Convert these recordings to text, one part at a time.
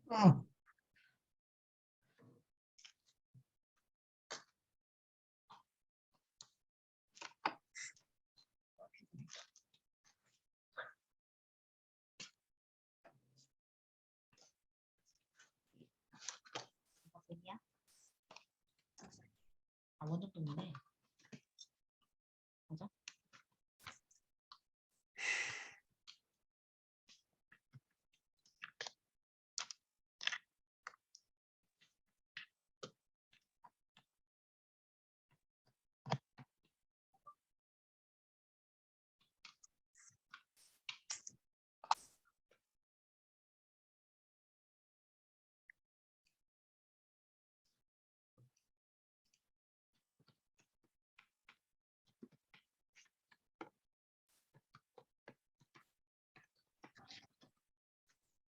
아, 이야 완전 떴네. 맞아?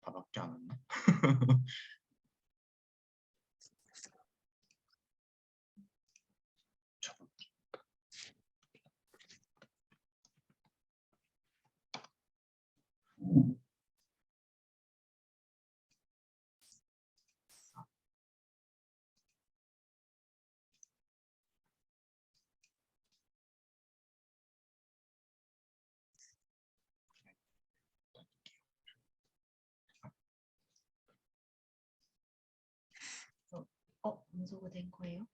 다밖에 안 왔네. 음소거 된 거예요?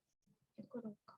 시끄러울까?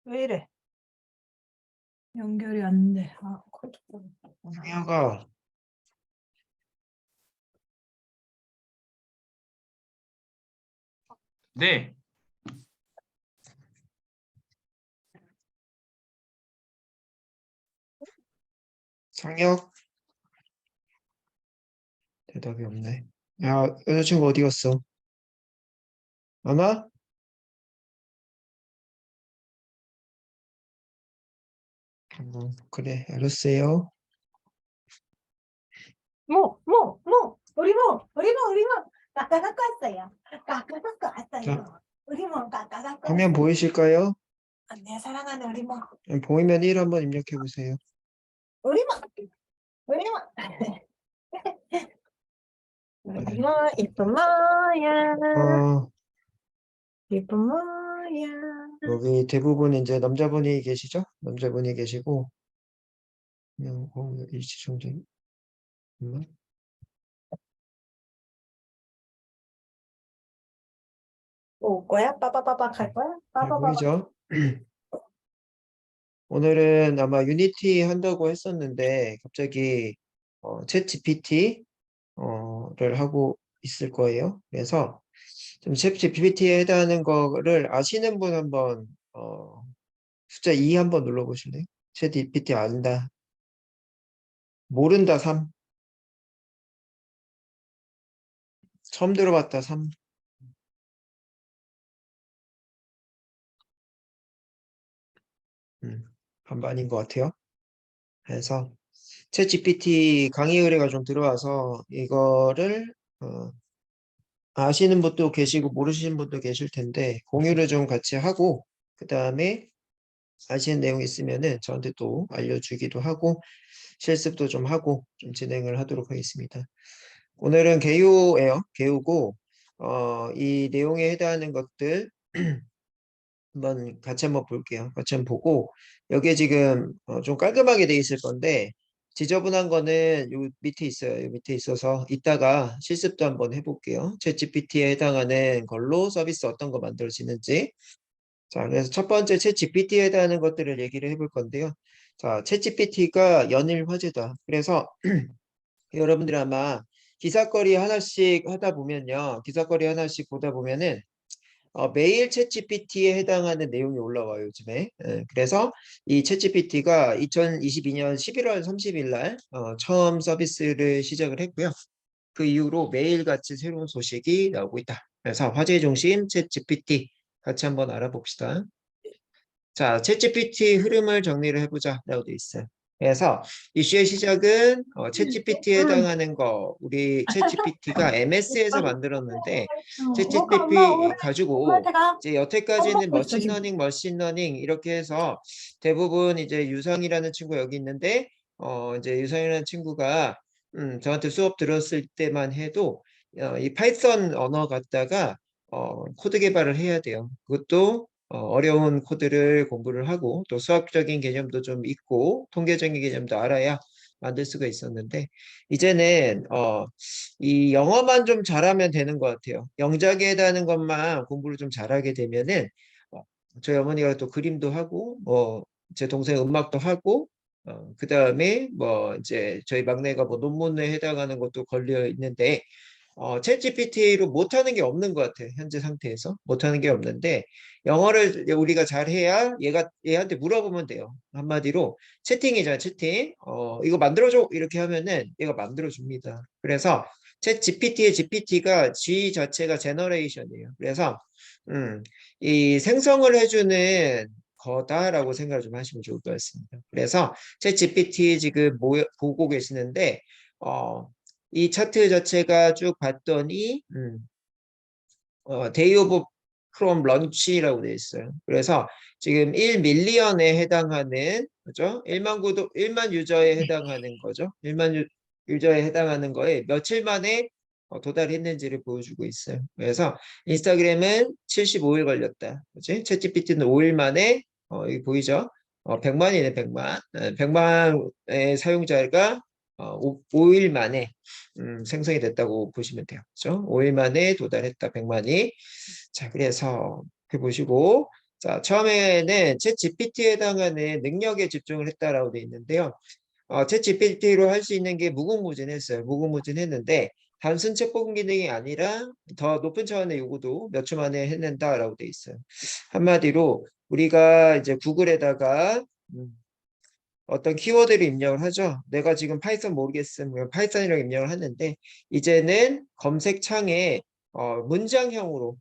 왜 이래? 연결이 안 돼. 아, 컴퓨터. 상혁아, 네. 상혁, 대답이 없네. 야, 여자친구 어디 갔어? 안 와? 그래, 알았어요. 우리 뭐, 까까 갖고 왔어요. 까까 갖고 왔어요. 자, 우리 뭐, 까까 갖고 화면 왔어요. 보이실까요? 내 사랑하는 우리 뭐. 보이면 1 한번 입력해 보세요. 이쁜 뭐야. 어, 이쁜 뭐야. 여기 대부분 이제 남자분이 계시죠? 남자분이 계시고, 그냥 일시정지. 올 거야? 빠바바바 갈 거야? 잘 빠바바바. 보이죠? 오늘은 아마 유니티 한다고 했었는데 갑자기 챗 GPT를 하고 있을 거예요. 그래서 챗 GPT에 해당하는 거를 아시는 분 한번 숫자 2 한번 눌러보실래요? 챗 GPT 안다. 모른다 3. 처음 들어봤다 3. 반반인 것 같아요. 그래서 챗 GPT 강의 의뢰가 좀 들어와서 이거를 아시는 분도 계시고 모르시는 분도 계실 텐데 공유를 좀 같이 하고 그 다음에 아시는 내용 있으면은 저한테 또 알려주기도 하고 실습도 좀 하고 좀 진행을 하도록 하겠습니다. 오늘은 개요예요. 개요고 이 내용에 해당하는 것들 한번 같이 한번 볼게요. 같이 한번 보고 여기에 지금 좀 깔끔하게 돼 있을 건데 지저분한 거는 요 밑에 있어요. 요 밑에 있어서 이따가 실습도 한번 해볼게요. 챗GPT에 해당하는 걸로 서비스 어떤 거 만들어지는지. 자, 그래서 첫 번째 챗GPT에 해당하는 것들을 얘기를 해볼 건데요. 자, 챗GPT가 연일 화제다. 그래서 여러분들 아마 기사거리 하나씩 하다 보면요. 기사거리 하나씩 보다 보면은 매일 챗GPT에 해당하는 내용이 올라와요, 요즘에. 그래서 이 챗GPT가 2022년 11월 30일 날 처음 서비스를 시작을 했고요. 그 이후로 매일같이 새로운 소식이 나오고 있다. 그래서 화제 중심 챗GPT 같이 한번 알아봅시다. 자, 챗GPT 흐름을 정리를 해보자 라고 되어 있어요. 그래서 이슈의 시작은 챗GPT에 해당하는 거 우리 챗GPT가 MS에서 만들었는데 뭐가 엄마 챗GPT 가지고 엄마한테 가. 이제 여태까지는 먹고 있어, 지금. 머신러닝 이렇게 해서 대부분 이제 유성이라는 친구 여기 있는데 이제 유성이라는 친구가 저한테 수업 들었을 때만 해도 이 파이썬 언어 갖다가 코드 개발을 해야 돼요. 그것도 어려운 코드를 공부를 하고 또 수학적인 개념도 좀 있고 통계적인 개념도 알아야 만들 수가 있었는데 이제는 이 영어만 좀 잘하면 되는 것 같아요. 영작에 해당하는 것만 공부를 좀 잘하게 되면은 저희 어머니가 또 그림도 하고 제 동생 음악도 하고 그 다음에 뭐 이제 저희 막내가 뭐 논문에 해당하는 것도 걸려 있는데 챗 GPT로 못하는 게 없는 것 같아요. 현재 상태에서 못하는 게 없는데 영어를 우리가 잘해야 얘한테 물어보면 돼요. 한마디로 채팅이잖아, 채팅. 이거 만들어줘 이렇게 하면은 얘가 만들어줍니다. 그래서 챗 GPT의 GPT가 G 자체가 제너레이션이에요. 그래서 이 생성을 해주는 거다라고 생각을 좀 하시면 좋을 것 같습니다. 그래서 챗 GPT 지금 보고 계시는데 이 차트 자체가 쭉 봤더니 데이 오브 크롬 런치라고 되어 있어요. 그래서 지금 1밀리언에 해당하는 그죠? 1만 유저에 해당하는 거죠. 1만 유저에 해당하는 거에 며칠 만에 도달했는지를 보여주고 있어요. 그래서 인스타그램은 75일 걸렸다. 그치? 챗GPT는 5일 만에 여기 보이죠? 100만이네, 100만. 100만의 사용자가 5일 만에 생성이 됐다고 보시면 돼요. 그렇죠? 5일 만에 도달했다. 100만이. 자, 그래서 보시고 자, 처음에는 챗 GPT에 해당하는 능력에 집중을 했다라고 되어 있는데요. 챗 GPT로 할 수 있는 게 무궁무진했어요. 무궁무진했는데 단순 챗본 기능이 아니라 더 높은 차원의 요구도 몇 초 만에 해낸다라고 되어 있어요. 한마디로 우리가 이제 구글에다가 어떤 키워드를 입력을 하죠. 내가 지금 파이썬 모르겠으면 파이썬이라고 입력을 하는데 이제는 검색창에 문장형으로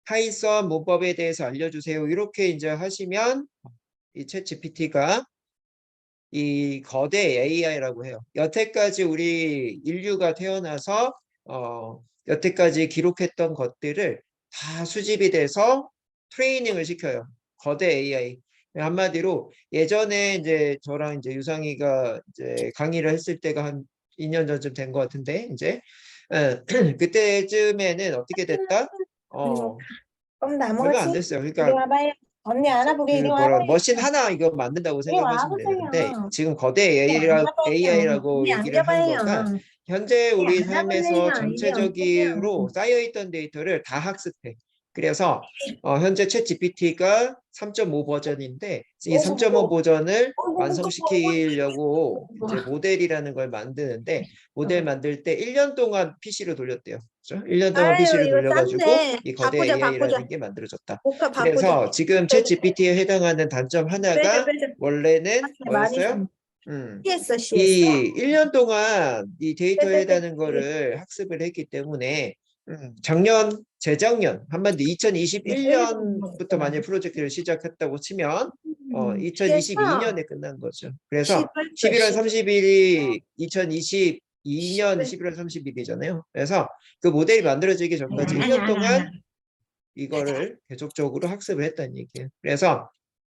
파이썬 문법에 대해서 알려주세요. 이렇게 이제 하시면 이 챗 GPT가 이 거대 AI라고 해요. 여태까지 우리 인류가 태어나서 여태까지 기록했던 것들을 다 수집이 돼서 트레이닝을 시켜요. 거대 AI. 한마디로 예전에 이제 저랑 이제 유상이가 이제 강의를 했을 때가 한 2년 전쯤 된 것 같은데 이제 그때쯤에는 어떻게 됐다? 그럼 나무가 얼마 안 치 됐어요. 이리 그러니까 와봐요. 언니 안아보게 이리 그 뭐라 와봐요. 머신 하나 이거 만든다고 이리 생각하시면 되는데 와보세요. 지금 거대 이리 앉아봐요. AI라고 이리 얘기를 하는 거가 앉아봐요. 현재 이리 우리 삶에서 앉아볼래요. 이리 전체적으로 오세요. 쌓여있던 데이터를 다 학습해. 그래서 현재 챗 GPT가 3.5 버전인데 이 어구 3.5 무거워. 버전을 어구 무거워. 완성시키려고 이제 모델이라는 걸 만드는데 모델 만들 때 1년 동안 PC로 돌렸대요. 그렇죠? 1년 동안 아유 PC로 이거 돌려가지고 싼데. 이 거대 바꾸자 바꾸자. AI라는 게 만들어졌다. 복합 바꾸자. 그래서 지금 챗 GPT에 해당하는 단점 빼자 하나가 빼자. 원래는 많이 뭐였어요? 샀네. 음, CS CS. 이 1년 동안 이 데이터에 빼빼빼. 해당하는 거를 학습을 했기 때문에 작년, 재작년, 한마디로 2021년부터 만약 프로젝트를 시작했다고 치면 CS 2022년에 끝난 거죠. 그래서 18초 11월 30일이 2022년 11월 30일이잖아요. 그래서 그 모델이 만들어지기 전까지 1년 동안 이거를 계속적으로 학습을 했다는 얘기예요. 그래서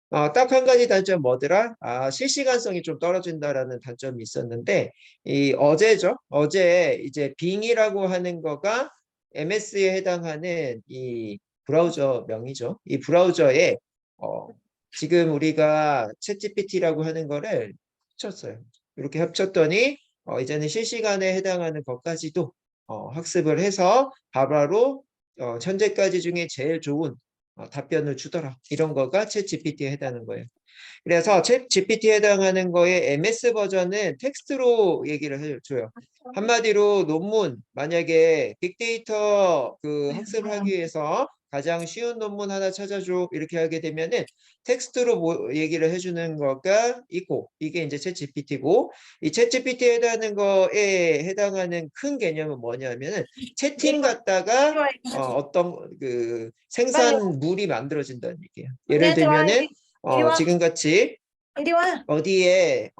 딱 한 가지 단점 뭐더라? 실시간성이 좀 떨어진다라는 단점이 있었는데 이 어제죠. 어제 이제 빙이라고 하는 거가 MS에 해당하는 이 브라우저 명이죠. 이 브라우저에 지금 우리가 챗GPT라고 하는 거를 합쳤어요. 이렇게 합쳤더니 이제는 실시간에 해당하는 것까지도 학습을 해서 바로 현재까지 중에 제일 좋은 답변을 주더라. 이런 거가 챗 GPT에 해당하는 거예요. 그래서 챗 GPT에 해당하는 거에 MS 버전은 텍스트로 얘기를 해줘요. 한마디로 논문, 만약에 빅데이터 그 학습을 하기 위해서 가장 쉬운 논문 하나 찾아줘 이렇게 하게 되면은 텍스트로 얘기를 해주는 거가 있고 이게 이제 챗 GPT고 이 챗 GPT에 해당하는 거에 해당하는 큰 개념은 뭐냐면은 채팅 갖다가 어떤 그 생산물이 만들어진다는 얘기예요. 예를 언니한테 와 들면은 이리 와. 지금 같이 이리 와. 어디에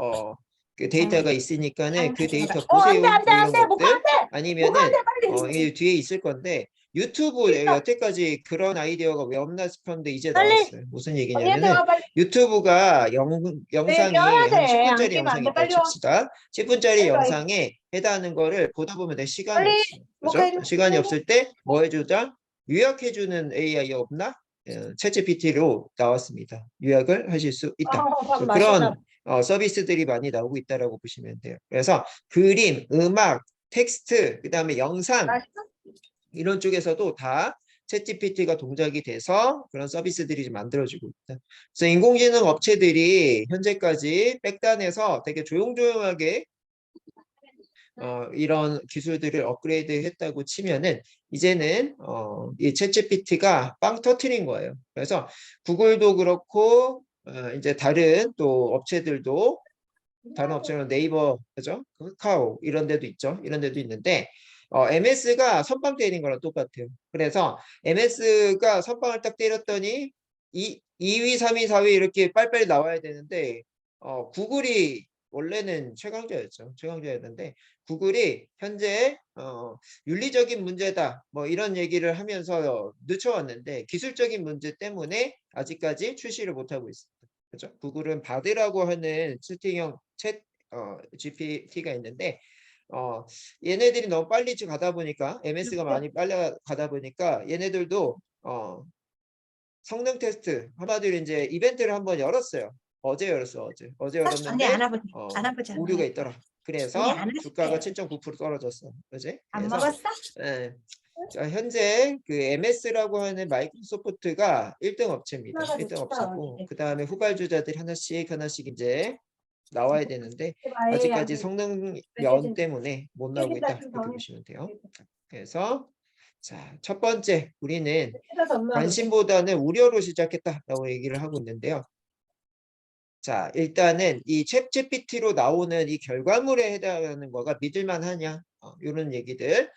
그 데이터가 있으니까는 그 데이터 안돼 보세요. 안돼 뭐 이런 안돼 못 것들 가는데 못 아니면은 가는데 빨리 이 뒤에 있을 건데 유튜브 여태까지 그런 아이디어가 왜 없나 싶었는데 이제 빨리 나왔어요. 무슨 언니한테 얘기냐면은 와 빨리. 유튜브가 네 영상이 껴야 한 돼. 안 10분짜리 끼면 영상이 안돼 있다 빨리 와. 칩시다. 10분짜리 빨리 와. 영상에 해당하는 거를 보다 보면 내 시간이 빨리 없어. 못 가. 그죠? 시간이 없을 때 뭐 해주자? 요약해주는 AI 없나? 챗GPT로 나왔습니다. 요약을 하실 수 있다. 밥 그래서 맛있다. 그런 서비스들이 많이 나오고 있다라고 보시면 돼요. 그래서 그림, 음악, 텍스트, 그다음에 영상 맛있어? 이런 쪽에서도 다 챗GPT가 동작이 돼서 그런 서비스들이 좀 만들어지고 있다. 그래서 인공지능 업체들이 현재까지 백단에서 되게 조용조용하게 이런 기술들을 업그레이드 했다고 치면은 이제는 이 챗GPT가 빵 터트린 거예요. 그래서 구글도 그렇고 이제 다른 또 업체들도 다른 업체는 네이버, 그죠? 카카오 이런 데도 있죠. 이런 데도 있는데 MS가 선빵 때린 거랑 똑같아요. 그래서 MS가 선빵을 딱 때렸더니 2위, 3위, 4위 이렇게 빨리빨리 나와야 되는데 구글이 원래는 최강자였죠. 최강자였는데 구글이 현재 윤리적인 문제다 뭐 이런 얘기를 하면서 늦춰왔는데 기술적인 문제 때문에 아직까지 출시를 못하고 있습니다. 그죠? 구글은 바드라고 하는 채팅형 챗 GPT가 있는데 얘네들이 너무 빨리 가다 보니까 MS가 많이 빨리 가다 보니까 얘네들도 성능 테스트 한마디로 이제 이벤트를 한번 열었어요. 어제 열었어. 어제 언니 열었는데 안아보자. 안아보자. 오류가 있더라. 언니 그래서 안아줄게. 주가가 7.9% 떨어졌어. 그지? 안 그래서 먹었어? 예. 자, 현재 그 MS라고 하는 마이크로소프트가 1등 업체입니다. 1등 업체고 그 다음에 후발주자들이 하나씩 하나씩 이제 나와야 되는데 아직까지 성능 면 때문에 못 나오고 있다. 이렇게 보시면 돼요. 그래서 자, 첫 번째 우리는 관심보다는 우려로 시작했다라고 얘기를 하고 있는데요. 자, 일단은 이 챗GPT로 나오는 이 결과물에 해당하는 거가 믿을만 하냐 이런 얘기들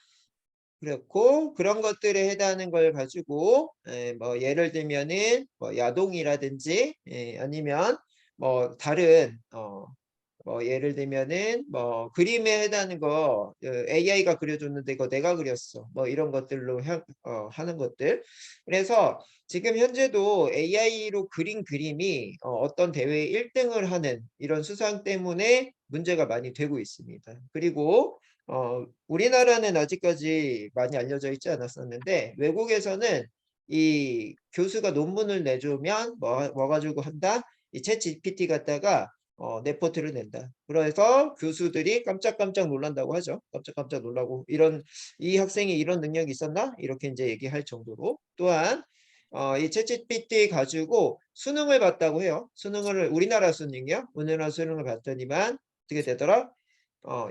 그렇고 그런 것들에 해당하는 걸 가지고 뭐 예를 들면은 뭐 야동이라든지 아니면 뭐 다른 뭐 예를 들면은 뭐 그림에 해당하는 거 AI가 그려줬는데 이거 내가 그렸어 뭐 이런 것들로 하는 것들 그래서 지금 현재도 AI로 그린 그림이 어떤 대회에 1등을 하는 이런 수상 때문에 문제가 많이 되고 있습니다. 그리고 우리나라는 아직까지 많이 알려져 있지 않았었는데 외국에서는 이 교수가 논문을 내주면 뭐 가지고 한다? 이 챗 GPT 갖다가 레포트를 낸다. 그래서 교수들이 깜짝깜짝 놀란다고 하죠. 깜짝깜짝 놀라고 이 학생이 이런 능력이 있었나? 이렇게 이제 얘기할 정도로. 또한 이 챗 GPT 가지고 수능을 봤다고 해요. 우리나라 수능이요. 우리나라 수능을 봤더니만 어떻게 되더라?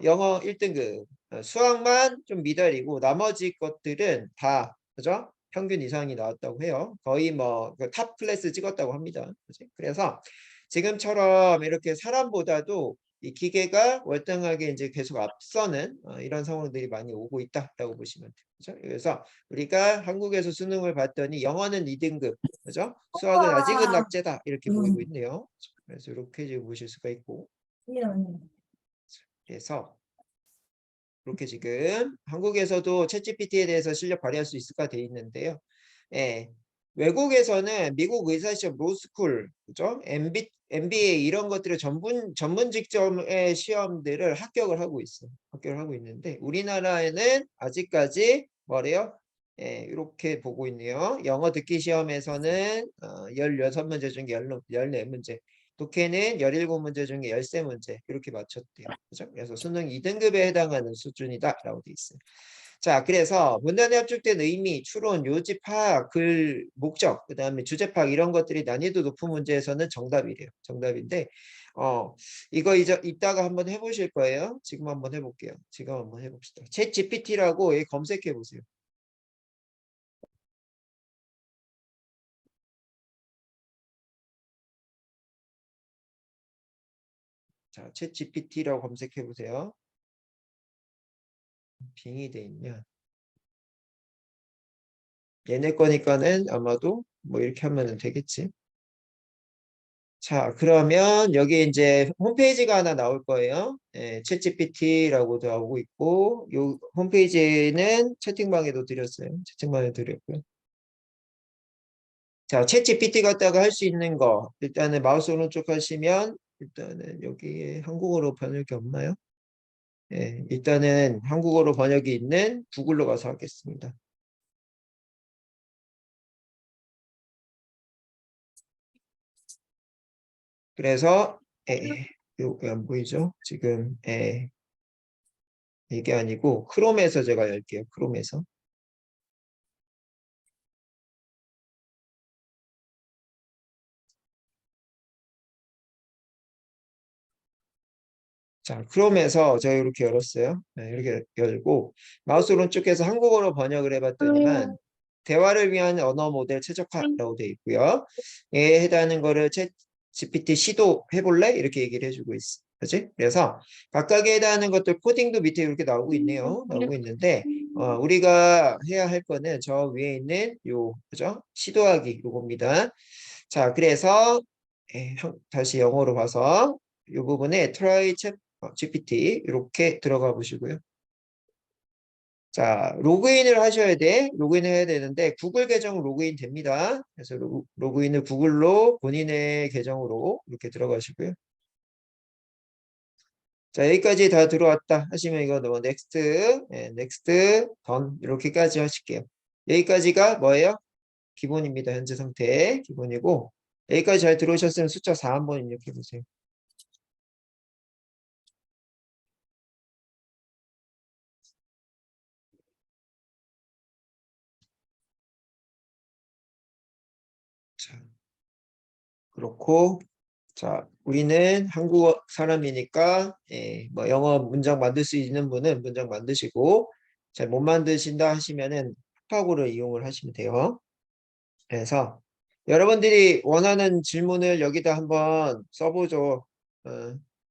영어 1등급, 수학만 좀 미달이고 나머지 것들은 다 그죠? 평균 이상이 나왔다고 해요. 거의 뭐 탑 클래스 찍었다고 합니다. 그치? 그래서 지금처럼 이렇게 사람보다도 이 기계가 월등하게 이제 계속 앞서는 이런 상황들이 많이 오고 있다라고 보시면 돼요. 그죠? 그래서 우리가 한국에서 수능을 봤더니 영어는 2등급, 그죠? 수학은 아직은 우와. 낙제다 이렇게 보이고 있네요. 그래서 이렇게 지금 보실 수가 있고. 이런. 그래서 그렇게 지금 한국에서도 챗GPT에 대해서 실력 발휘할 수 있을까 돼 있는데요. 예. 외국에서는 미국 의사시험 로스쿨, 그죠? MBA 이런 것들을 전문 직점의 시험들을 합격을 하고 있어요. 합격을 하고 있는데 우리나라에는 아직까지 뭐래요? 예, 이렇게 보고 있네요. 영어 듣기 시험에서는 16문제 중에 14문제, 독해는 17문제 중에 13문제 이렇게 맞췄대요. 그죠? 그래서 수능 2등급에 해당하는 수준이다라고 돼 있어요. 자, 그래서 문단에 합축된 의미, 추론, 요지 파악, 글, 목적, 그다음에 주제 파악 이런 것들이 난이도 높은 문제에서는 정답이래요. 정답인데 이거 이따가 한번 해보실 거예요. 지금 한번 해볼게요. 지금 한번 해봅시다. 챗 GPT라고 검색해 보세요. 자, 챗 GPT라고 검색해 보세요. 빙이 돼 있냐? 얘네 거니까는 아마도 뭐 이렇게 하면 되겠지. 자, 그러면 여기 이제 홈페이지가 하나 나올 거예요. 예, 챗GPT라고 나오고 있고, 요 홈페이지는 채팅방에도 드렸어요. 채팅방에 드렸고요. 자, 챗GPT 갖다가 할 수 있는 거, 일단은 마우스 오른쪽 하시면, 일단은 여기에 한국어로 번역이 없나요? 예, 일단은 한국어로 번역이 있는 구글로 가서 하겠습니다. 그래서, 요게 안 보이죠? 지금, 이게 아니고, 크롬에서 제가 열게요. 크롬에서. 자, 크롬에서 제가 이렇게 열었어요. 네, 이렇게 열고 마우스 오른쪽에서 한국어로 번역을 해봤더니만 대화를 위한 언어 모델 최적화라고 되어 있고요. 얘에 해당하는 거를 챗 GPT 시도해볼래? 이렇게 얘기를 해주고 있어. 그렇지? 그래서 각각에 해당하는 것들 코딩도 밑에 이렇게 나오고 있네요. 나오고 있는데 우리가 해야 할 거는 저 위에 있는 그죠? 시도하기 요겁니다. 자, 그래서 다시 영어로 봐서 이 부분에 try GPT 이렇게 들어가 보시고요. 자, 로그인을 하셔야 돼. 로그인을 해야 되는데 구글 계정 로그인 됩니다. 그래서 로그인을 구글로 본인의 계정으로 이렇게 들어가시고요. 자, 여기까지 다 들어왔다 하시면 이거 뭐 넥스트, 넥스트, 던 이렇게까지 하실게요. 여기까지가 뭐예요? 기본입니다. 현재 상태 기본이고 여기까지 잘 들어오셨으면 숫자 4 한번 입력해 보세요. 자, 그렇고 자, 우리는 한국어 사람이니까 뭐 영어 문장 만들 수 있는 분은 문장 만드시고 잘 못 만드신다 하시면은 팝하고를 이용을 하시면 돼요. 그래서 여러분들이 원하는 질문을 여기다 한번 써보죠.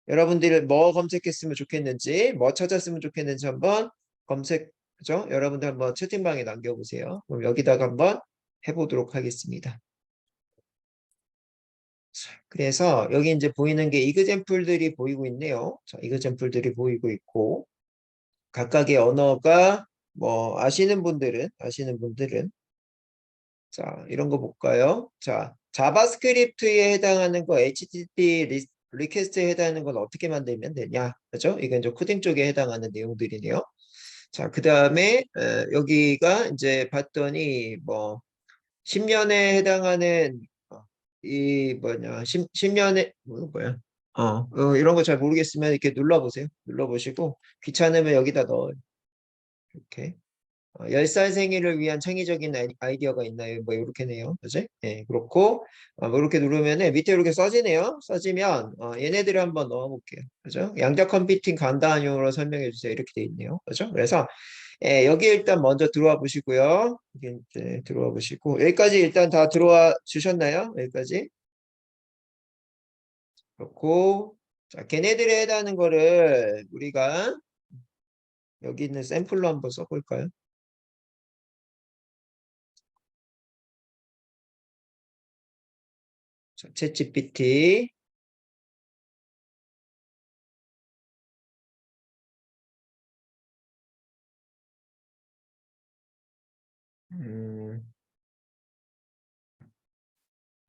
여러분들이 뭐 검색했으면 좋겠는지, 뭐 찾았으면 좋겠는지 한번 그죠? 여러분들 한번 채팅방에 남겨보세요. 그럼 여기다가 한번 해보도록 하겠습니다. 그래서 여기 이제 보이는 게 이그젠플들이 보이고 있네요. 자, 이그젠플들이 보이고 있고 각각의 언어가 뭐 아시는 분들은 자, 이런 거 볼까요? 자, 자바스크립트에 해당하는 거 HTTP 리퀘스트에 해당하는 건 어떻게 만들면 되냐, 그죠? 이건 이제 코딩 쪽에 해당하는 내용들이네요. 자, 그 다음에 여기가 이제 봤더니 뭐 10년에 해당하는 이 뭐냐 10년에 뭐야 이런 거 잘 모르겠으면 이렇게 눌러보세요. 눌러보시고 귀찮으면 여기다 넣어요. 이렇게 10살 생일을 위한 창의적인 아이디어가 있나요? 뭐 이렇게네요. 그지? 예, 그렇고 뭐 이렇게 누르면은 밑에 이렇게 써지네요. 써지면 얘네들을 한번 넣어볼게요. 그죠? 양자 컴퓨팅 간단용어로 설명해 주세요. 이렇게 돼 있네요. 그죠? 그래서 예, 여기 일단 먼저 들어와 보시고요. 여기 이제 들어와 보시고 여기까지 일단 다 들어와 주셨나요? 여기까지? 그렇고 자, 걔네들에 해당하는 거를 우리가 여기 있는 샘플로 한번 써볼까요? 자, 챗GPT.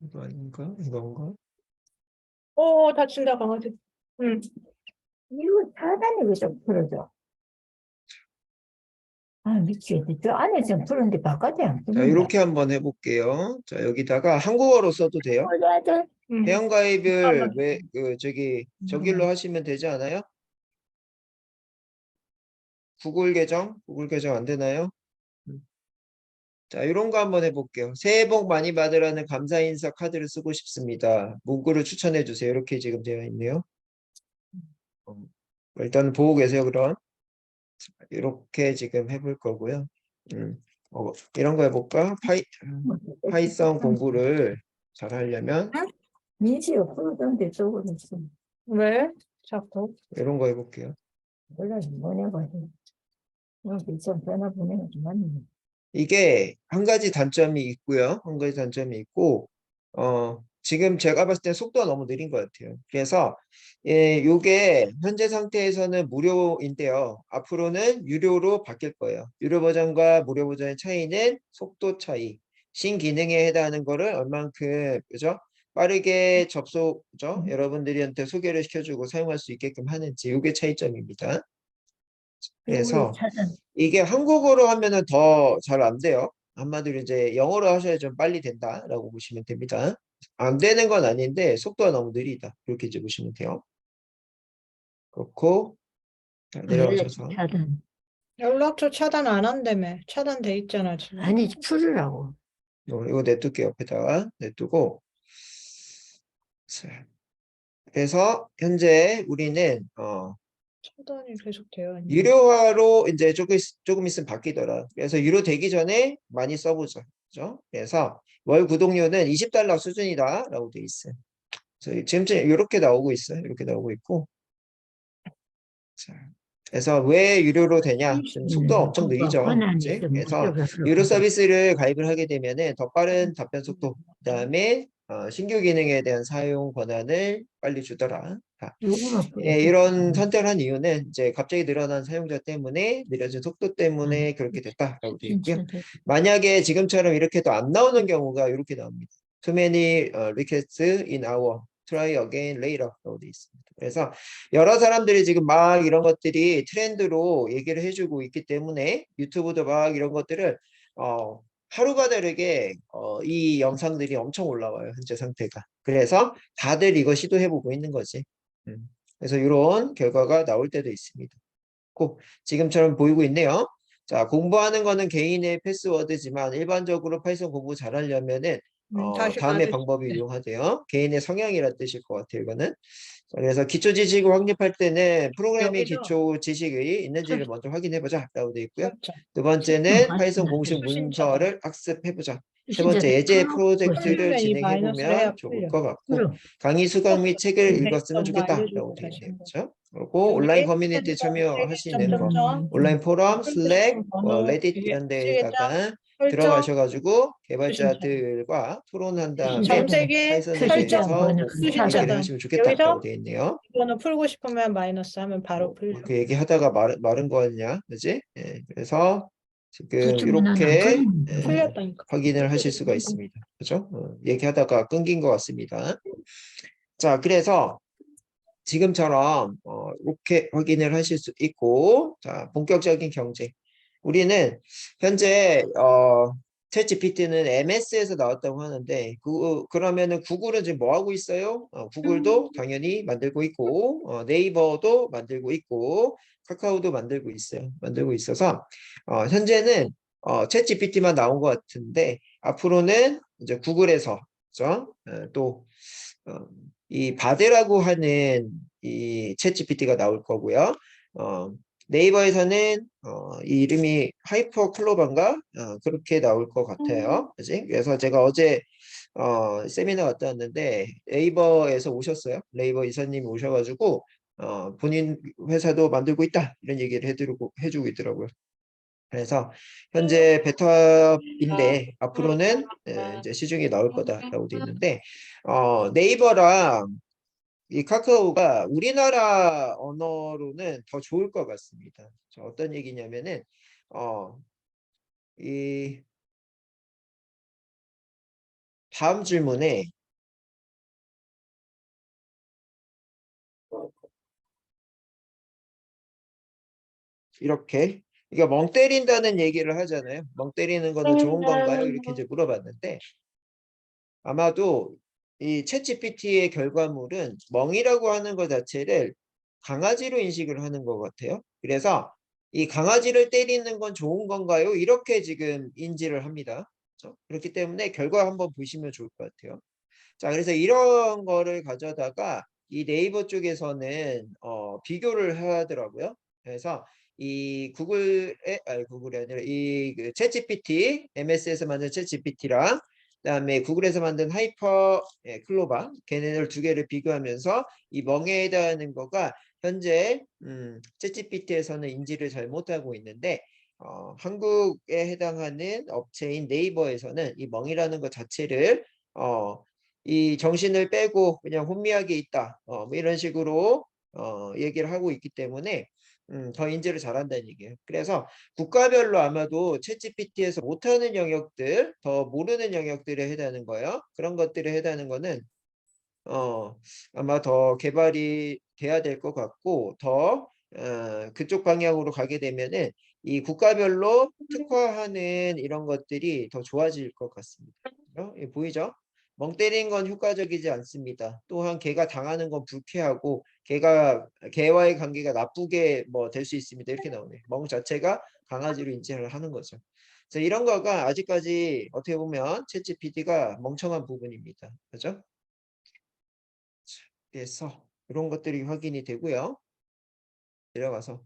이거 아닌가? 이건가? 다친다, 강아지. 응. 이거 하단에 왜 좀 풀어줘? 아, 미치겠다. 저 안에 좀 푸는데 바깥에 안 자, 푸는다. 이렇게 한번 해볼게요. 자, 여기다가 한국어로 써도 돼요? 풀어줘. 응. 회원가입을 왜, 잠깐만. 저길로 하시면 되지 않아요? 구글 계정? 구글 계정 안 되나요? 자, 이런 거 한번 해볼게요. 새해 복 많이 받으라는 감사 인사 카드를 쓰고 싶습니다. 문구를 추천해 주세요. 이렇게 지금 되어 있네요. 일단 보고 계세요, 그럼. 이렇게 지금 해볼 거고요. 이런 거 해볼까? 파이썬 공부를 잘 하려면 민지가 풀어줬는데 저거는 좀 왜? 자꾸. 이런 거 해볼게요. 몰라 뭐냐고 해. 여기 좀 전화 보내는 좀 맞네. 이게 한 가지 단점이 있고요. 한 가지 단점이 있고, 지금 제가 봤을 때 속도가 너무 느린 것 같아요. 그래서, 요게 현재 상태에서는 무료인데요. 앞으로는 유료로 바뀔 거예요. 유료 버전과 무료 버전의 차이는 속도 차이. 신기능에 해당하는 거를 얼만큼, 그죠? 빠르게 그죠? 여러분들한테 소개를 시켜주고 사용할 수 있게끔 하는지, 요게 차이점입니다. 이거 그래서, 차단. 이게 한국어로 하면은 더 잘 안 돼요. 한마디로 이제 영어로 하셔야 좀 빨리 된다라고 보시면 됩니다. 안 되는 건 아닌데 속도가 너무 느리다. 이렇게 이제 보시면 돼요. 그렇고 자, 내려가셔서 차단. 연락처 차단 안 한다며. 차단돼 있잖아, 지금. 아니 풀으라고. 이거 냅둘게요. 옆에다가 냅두고 자, 그래서 현재 우리는 차단이 계속 되어 있네. 유료화로 이제 조금 있으면 바뀌더라. 그래서 유료 되기 전에 많이 써보죠. 그죠? 그래서 월 구독료는 $20 수준이다라고 돼 있어요. 그래서 지금 이렇게 나오고 있어요. 이렇게 나오고 있고. 자, 그래서 왜 유료로 되냐? 좀 속도가 엄청 느리죠. 그치? 그래서 유료 서비스를 가입을 하게 되면은 더 빠른 답변 속도, 그다음에 신규 기능에 대한 사용 권한을 빨리 주더라. 자, 이런 선택을 한 이유는 이제 갑자기 늘어난 사용자 때문에 느려진 속도 때문에 그렇게 됐다라고 되어 있고요. 만약에 지금처럼 이렇게 또 안 나오는 경우가 이렇게 나옵니다. Too many requests in our try again later라고 되어 있습니다. 그래서 여러 사람들이 지금 막 이런 것들이 트렌드로 얘기를 해주고 있기 때문에 유튜브도 막 이런 것들을 하루가 다르게 이 영상들이 엄청 올라와요. 현재 상태가. 그래서 다들 이거 시도해보고 있는 거지. 그래서 이런 결과가 나올 때도 있습니다. 꼭 지금처럼 보이고 있네요. 자, 공부하는 거는 개인의 패스워드지만 일반적으로 파이썬 공부 잘하려면은 다시 다음의 말해주세요. 방법이 유용하대요. 개인의 성향이라 뜻일 것 같아요, 이거는. 그래서 기초 지식을 확립할 때는 프로그래밍 여기서 기초 지식이 있는지를 먼저 확인해보자 라고 되어 있고요. 설정. 두 번째는 파이썬 맞습니다. 공식 수신 문서를 학습해보자. 세 진짜 번째, 예제 풀어, 프로젝트를 풀리면 이 마이너스를 해야 진행해보면 좋을 풀려. 것 같고 풀어. 강의 수강 및 책을 읽었으면 뭐 좋겠다라고 알려주고 되어 다시 있네요. 한번. 그렇죠? 그리고 온라인 커뮤니티 참여할 수 있는 거, 온라인 포럼, 슬랙, 레딧 이런 데에다가 들어가셔가지고 개발자들과 토론한 다음에 잠색이 파이썬에 설정 대해서 번호 얘기를 차단. 하시면 좋겠다라고 여기서 되어 있네요. 이거는 풀고 싶으면 마이너스 하면 바로 풀려. 그 얘기하다가 마른 거였냐, 그지? 예, 그래서 지금 붙으면 안 이렇게 풀렸다니까. 확인을 하실 수가 있습니다. 그죠? 얘기하다가 끊긴 것 같습니다. 자, 그래서 지금처럼 이렇게 확인을 하실 수 있고, 자, 본격적인 경제. 우리는 현재 챗GPT는 MS에서 나왔다고 하는데 그러면은 구글은 지금 뭐 하고 있어요? 구글도 당연히 만들고 있고 네이버도 만들고 있고 카카오도 만들고 있어요. 만들고 있어서 현재는 챗GPT만 나온 것 같은데 앞으로는 이제 구글에서 그죠? 또 이 바데라고 하는 이 챗GPT가 나올 거고요. 네이버에서는 이 이름이 하이퍼 클로바인가 그렇게 나올 것 같아요. 그지? 그래서 제가 어제 세미나 갔다 왔는데 네이버에서 오셨어요. 네이버 이사님이 오셔가지고 본인 회사도 만들고 있다 이런 얘기를 해주고 있더라고요. 그래서 현재 베타인데 앞으로는 이제 시중에 나올 거다라고 돼 있는데 네이버랑 이 카카오가 우리나라 언어로는 더 좋을 것 같습니다. 자, 어떤 얘기냐면은 이 다음 질문에 이렇게 이게 멍 때린다는 얘기를 하잖아요. 멍 때리는 거는 좋은 건가요? 이렇게 이제 물어봤는데 아마도 이 챗GPT의 결과물은 멍이라고 하는 것 자체를 강아지로 인식을 하는 것 같아요. 그래서 이 강아지를 때리는 건 좋은 건가요? 이렇게 지금 인지를 합니다. 그렇죠? 그렇기 때문에 결과 한번 보시면 좋을 것 같아요. 자, 그래서 이런 거를 가져다가 이 네이버 쪽에서는 비교를 하더라고요. 그래서 이 구글이 아니라 이그 챗GPT, MS에서 만든 챗GPT랑 그다음에 구글에서 만든 하이퍼 클로바 걔네들 두 개를 비교하면서 이 멍에 해당하는 거가 현재 챗GPT에서는 인지를 잘 못하고 있는데 한국에 해당하는 업체인 네이버에서는 이 멍이라는 것 자체를 이 정신을 빼고 그냥 혼미하게 있다. 뭐 이런 식으로 얘기를 하고 있기 때문에 더 인지를 잘한다는 얘기예요. 그래서 국가별로 아마도 챗GPT에서 못하는 영역들, 더 모르는 영역들에 해당하는 거예요. 그런 것들에 해당하는 거는 아마 더 개발이 돼야 될 것 같고 더 그쪽 방향으로 가게 되면은 이 국가별로 특화하는 이런 것들이 더 좋아질 것 같습니다. 보이죠? 멍 때리는 건 효과적이지 않습니다. 또한 개가 당하는 건 불쾌하고 개와의 관계가 나쁘게 뭐 될 수 있습니다. 이렇게 나오네요. 멍 자체가 강아지로 인지를 하는 거죠. 그래서 이런 거가 아직까지 어떻게 보면 챗GPT가 멍청한 부분입니다. 그죠? 그래서 이런 것들이 확인이 되고요. 내려가서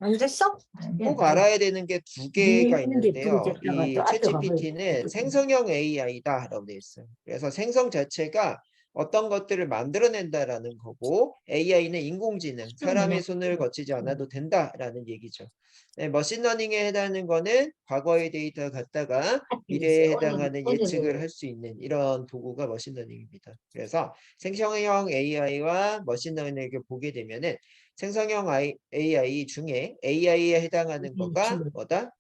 안 됐어? 꼭 알아야 되는 게 두 개가 있는데 있는데요. 부러졌다가 이 또 앞에 가면 챗GPT는 생성형 AI다라고 되어 있어요. 그래서 생성 자체가 어떤 것들을 만들어낸다라는 거고 AI는 인공지능, 사람의 손을 거치지 않아도 된다라는 얘기죠. 네, 머신러닝에 해당하는 거는 과거의 데이터 갖다가 미래에 해당하는 예측을 할 수 있는 이런 도구가 머신러닝입니다. 그래서 생성형 AI와 머신러닝을 보게 되면은 생성형 AI 중에 AI에 해당하는 거가 뭐다?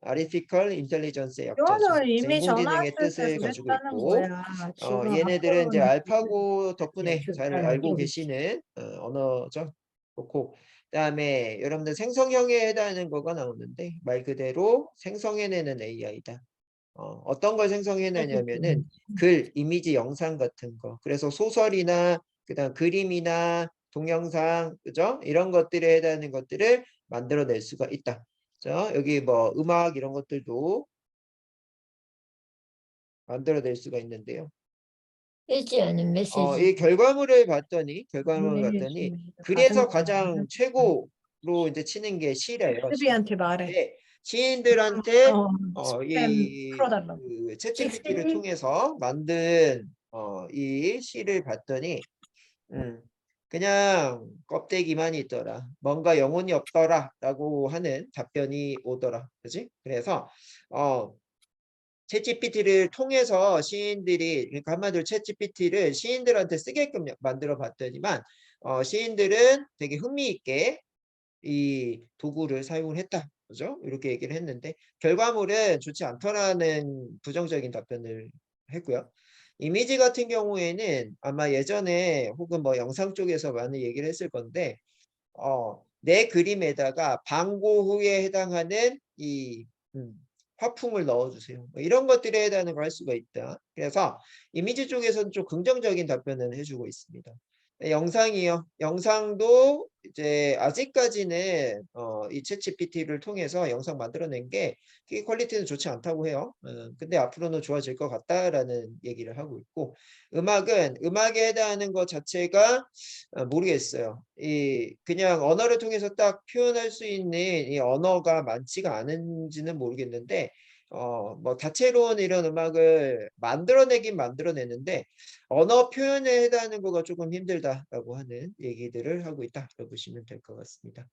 Artificial Intelligence의 약자죠. 이거는 그래서 이미 인공지능의 전화했을 때 뜻을 가지고 그랬다는 있고 거야. 지금 얘네들은 이제 앞으로는 알파고 덕분에 잘 알고 네, 계시는 언어죠. 그렇고 그다음에 여러분들 생성형에 해당하는 거가 나오는데 말 그대로 생성해내는 AI다. 어떤 걸 생성해내냐면은 글, 이미지, 영상 같은 거. 그래서 소설이나 그다음 그림이나 동영상, 그죠? 이런 것들에 해당하는 것들을 만들어낼 수가 있다. 자, 여기 뭐 음악 이런 것들도 만들어낼 수가 있는데요. 읽지 않은 메시지. 이 결과물을 봤더니 그래서 가장 최고로 이제 치는 게 시래요. 시. 수비한테 말해. 근데 시인들한테 스팸 이 풀어달라고. 그 챗GPT를 통해서 만든 이 시를 봤더니 그냥 껍데기만 있더라. 뭔가 영혼이 없더라라고 하는 답변이 오더라. 그지? 그래서 챗GPT를 통해서 시인들이 그러니까 한마디로 챗GPT를 시인들한테 쓰게끔 만들어 봤더니만 시인들은 되게 흥미있게 이 도구를 사용을 했다. 그죠? 이렇게 얘기를 했는데 결과물은 좋지 않더라는 부정적인 답변을 했고요. 이미지 같은 경우에는 아마 예전에 혹은 뭐 영상 쪽에서 많이 얘기를 했을 건데 내 그림에다가 방고 후에 해당하는 이 화풍을 넣어주세요. 뭐 이런 것들에 해당하는 걸 할 수가 있다. 그래서 이미지 쪽에서는 좀 긍정적인 답변을 해주고 있습니다. 영상이요. 영상도 이제 아직까지는 이 챗GPT를 통해서 영상 만들어낸 게 그게 퀄리티는 좋지 않다고 해요. 근데 앞으로는 좋아질 것 같다라는 얘기를 하고 있고, 음악은 음악에 해당하는 것 자체가 모르겠어요. 이 그냥 언어를 통해서 딱 표현할 수 있는 이 언어가 많지가 않은지는 모르겠는데 뭐 다채로운 이런 음악을 만들어내긴 만들어내는데 언어 표현에 해당하는 거가 조금 힘들다라고 하는 얘기들을 하고 있다라고 보시면 될 것 같습니다.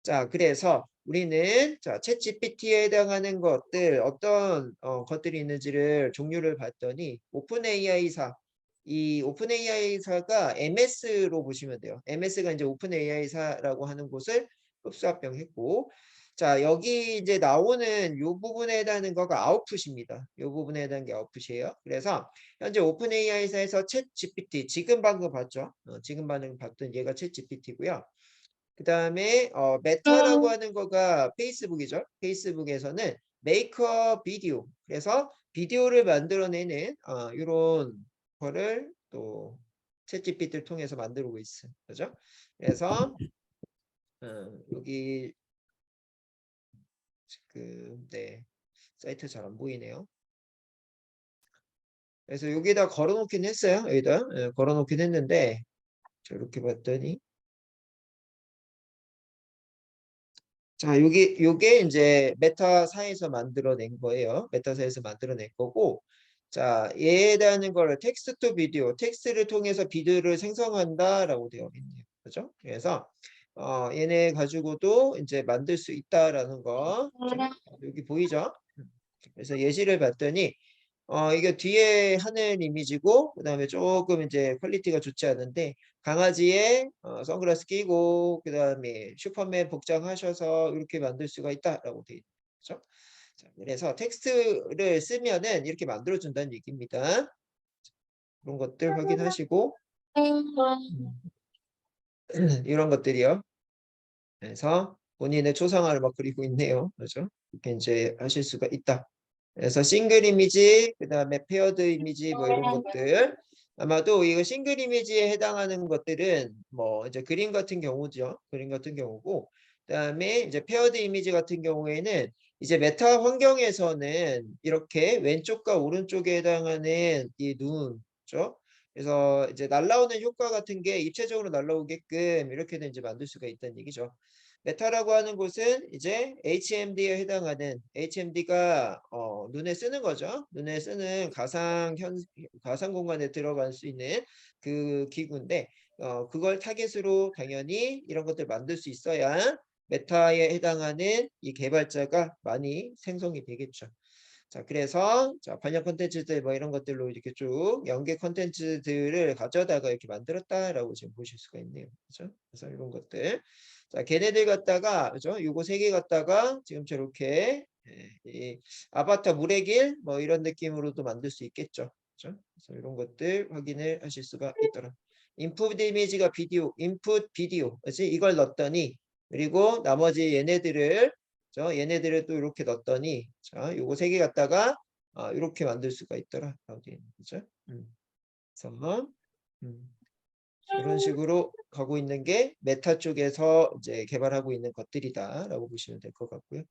자, 그래서 우리는 챗 GPT에 해당하는 것들 어떤 것들이 있는지를 종류를 봤더니 오픈 AI사 이 오픈 AI사가 MS로 보시면 돼요. MS가 이제 오픈 AI사라고 하는 곳을 흡수합병했고 자, 여기 이제 나오는 요 부분에 해당하는 거가 아웃풋입니다. 요 부분에 해당하는 게 아웃풋이에요. 그래서 현재 오픈 AI사에서 챗 GPT 지금 방금 봤죠? 지금 방금 봤던 얘가 챗 GPT고요. 그 다음에 메타라고 하는 거가 페이스북이죠. 페이스북에서는 메이커 비디오. 그래서 비디오를 만들어내는 이런 거를 또 챗GPT를 통해서 만들고 있어요. 그죠? 그래서 여기 지금 네 사이트 잘 안 보이네요. 그래서 여기다 걸어놓긴 했어요. 여기다 걸어놓긴 했는데 이렇게 봤더니 자, 요게 이제 메타사에서 만들어낸 거예요. 메타사에서 만들어낸 거고, 자, 얘에 대한 거를 텍스트 투 비디오, 텍스트를 통해서 비디오를 생성한다라고 되어 있네요. 그죠? 그래서 얘네 가지고도 이제 만들 수 있다라는 거, 자, 여기 보이죠? 그래서 예시를 봤더니 이게 뒤에 하늘 이미지고 그다음에 조금 이제 퀄리티가 좋지 않은데 강아지에 선글라스 끼고 그다음에 슈퍼맨 복장하셔서 이렇게 만들 수가 있다라고 되어 있죠. 자, 그래서 텍스트를 쓰면은 이렇게 만들어 준다는 얘기입니다. 그런 것들 확인하시고 이런 것들이요. 그래서 본인의 초상화를 막 그리고 있네요. 그렇죠? 이렇게 이제 하실 수가 있다. 그래서 싱글 이미지, 그 다음에 페어드 이미지 뭐 이런 것들 아마도 이거 싱글 이미지에 해당하는 것들은 뭐 이제 그림 같은 경우죠. 그림 같은 경우고 그다음에 이제 페어드 이미지 같은 경우에는 이제 메타 환경에서는 이렇게 왼쪽과 오른쪽에 해당하는 이 눈죠. 그래서 이제 날라오는 효과 같은 게 입체적으로 날라오게끔 이렇게는 이제 만들 수가 있다는 얘기죠. 메타라고 하는 곳은 이제 HMD에 해당하는 HMD가 눈에 쓰는 거죠. 눈에 쓰는 가상 공간에 들어갈 수 있는 그 기구인데 그걸 타겟으로 당연히 이런 것들 만들 수 있어야 메타에 해당하는 이 개발자가 많이 생성이 되겠죠. 자, 그래서 자, 반영 콘텐츠들 뭐 이런 것들로 이렇게 쭉 연계 콘텐츠들을 가져다가 이렇게 만들었다라고 지금 보실 수가 있네요. 그렇죠? 그래서 이런 것들. 자, 걔네들 갖다가 그죠? 요거 세 개 갖다가 지금 저렇게 이 아바타 물의 길 뭐 이런 느낌으로도 만들 수 있겠죠. 그렇죠? 그래서 이런 것들 확인을 하실 수가 있더라. 인풋 이미지가 비디오, 인풋 비디오. 그렇지? 이걸 넣었더니 그리고 나머지 얘네들을 얘네들을 또 이렇게 넣었더니 자, 요거 세 개 갖다가 이렇게 만들 수가 있더라. 그죠? 그래서 이런 식으로 가고 있는 게 메타 쪽에서 이제 개발하고 있는 것들이다라고 보시면 될 것 같고요.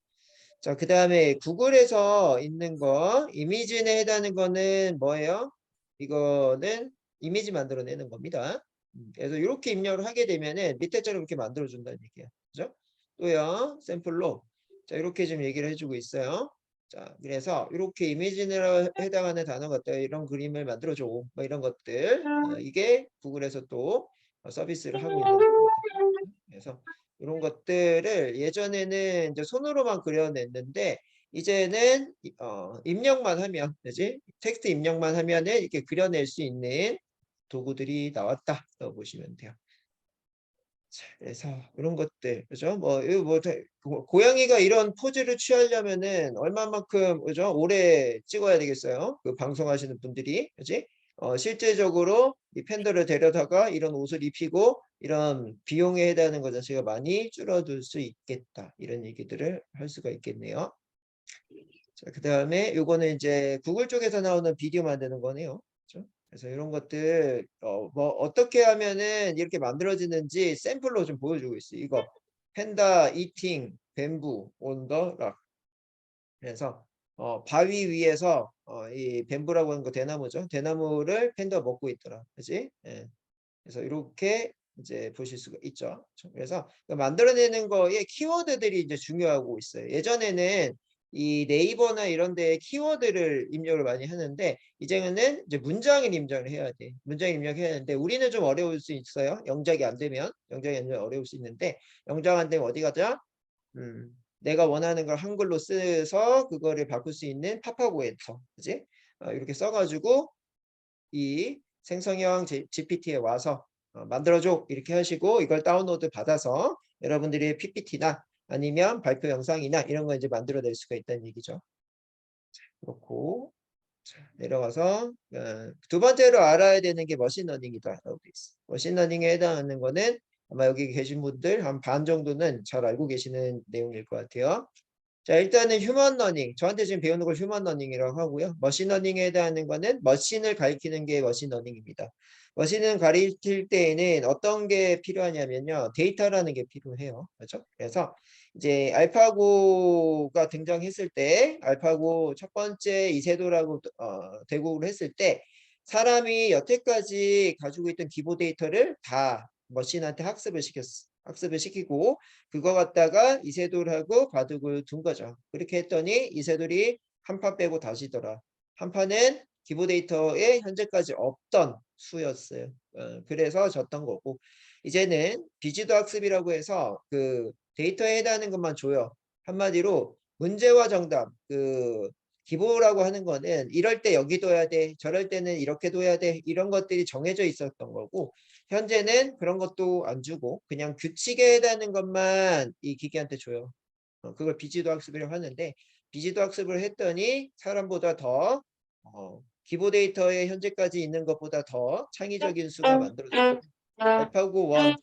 자, 그 다음에 구글에서 있는 거 이미지에 해당하는 거는 뭐예요? 이거는 이미지 만들어내는 겁니다. 그래서 이렇게 입력을 하게 되면은 밑에처럼 이렇게 만들어 준다는 얘기야. 그죠? 또요, 샘플로 자, 이렇게 좀 얘기를 해주고 있어요. 자, 그래서 이렇게 이미지에 해당하는 단어 같다 이런 그림을 만들어줘. 뭐 이런 것들 이게 구글에서 또 서비스를 하고 있는 겁니다. 그래서 이런 것들을 예전에는 이제 손으로만 그려냈는데 이제는 입력만 하면 되지 텍스트 입력만 하면은 이렇게 그려낼 수 있는 도구들이 나왔다라고 보시면 돼요. 자, 그래서 이런 것들 그죠? 뭐 이거 뭐 고양이가 이런 포즈를 취하려면은 얼마만큼 그죠? 오래 찍어야 되겠어요? 그 방송하시는 분들이 그지? 실제적으로 이 팬더를 데려다가 이런 옷을 입히고 이런 비용에 해당하는 것 자체가 많이 줄어들 수 있겠다. 이런 얘기들을 할 수가 있겠네요. 자, 그 다음에 요거는 이제 구글 쪽에서 나오는 비디오 만드는 거네요. 그렇죠? 그래서 이런 것들 뭐 어떻게 하면은 이렇게 만들어지는지 샘플로 좀 보여주고 있어요. 이거 팬다 이팅 뱀부 온더 락. 그래서 바위 위에서 이 뱀부라고 하는 거 대나무죠. 대나무를 팬다가 먹고 있더라. 그지? 예. 그래서 이렇게 이제 보실 수가 있죠. 그래서 그 만들어내는 거에 키워드들이 이제 중요하고 있어요. 예전에는 이 네이버나 이런 데에 키워드를 입력을 많이 하는데 이제는 이제 문장을 입력을 해야 돼. 문장 입력해야 하는데 우리는 좀 어려울 수 있어요. 영작이 안 되면 영작이 안 되면 어려울 수 있는데 영작 안 되면 어디 가자? 내가 원하는 걸 한글로 써서 그거를 바꿀 수 있는 파파고 엔터, 그지? 이렇게 써가지고 이 생성형 GPT에 와서 만들어줘 이렇게 하시고 이걸 다운로드 받아서 여러분들이 PPT나 아니면 발표 영상이나 이런 거 이제 만들어낼 수가 있다는 얘기죠. 그렇고 자, 내려가서 두 번째로 알아야 되는 게 머신러닝이다 라고 돼 있어. 머신러닝에 해당하는 거는 아마 여기 계신 분들 한 반 정도는 잘 알고 계시는 내용일 것 같아요. 자, 일단은 휴먼러닝. 저한테 지금 배우는 걸 휴먼러닝이라고 하고요. 머신러닝에 해당하는 거는 머신을 가리키는 게 머신러닝입니다. 머신을 가리킬 때에는 어떤 게 필요하냐면요. 데이터라는 게 필요해요. 그렇죠? 그래서 이제 알파고가 등장했을 때 알파고 첫 번째 이세돌하고 대국을 했을 때 사람이 여태까지 가지고 있던 기본 데이터를 다 머신한테 학습을 시키고 그거 갖다가 이세돌하고 바둑을 둔 거죠. 그렇게 했더니 이세돌이 한 판 빼고 다시더라. 한 판은 기본 데이터에 현재까지 없던 수였어요. 그래서 졌던 거고 이제는 비지도 학습이라고 해서 그 데이터에 해당하는 것만 줘요. 한마디로 문제와 정답 그 기보라고 하는 거는 이럴 때 여기 둬야 돼. 저럴 때는 이렇게 둬야 돼. 이런 것들이 정해져 있었던 거고 현재는 그런 것도 안 주고 그냥 규칙에 해당하는 것만 이 기계한테 줘요. 그걸 비지도 학습이라고 하는데 비지도 학습을 했더니 사람보다 더 기보 데이터에 현재까지 있는 것보다 더 창의적인 수가 만들어졌고 알파고 1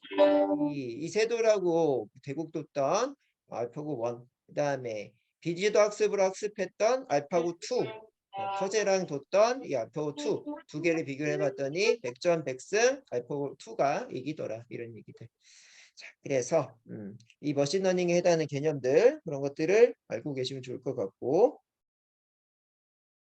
이세돌하고 대국 뒀던 알파고 1 그다음에 비지도 학습으로 학습했던 알파고 2 커제랑 뒀던 이 알파고 2 두 개를 비교를 해봤더니 백전백승 알파고 2가 이기더라 이런 얘기들. 자, 그래서 이 머신러닝에 해당하는 개념들 그런 것들을 알고 계시면 좋을 것 같고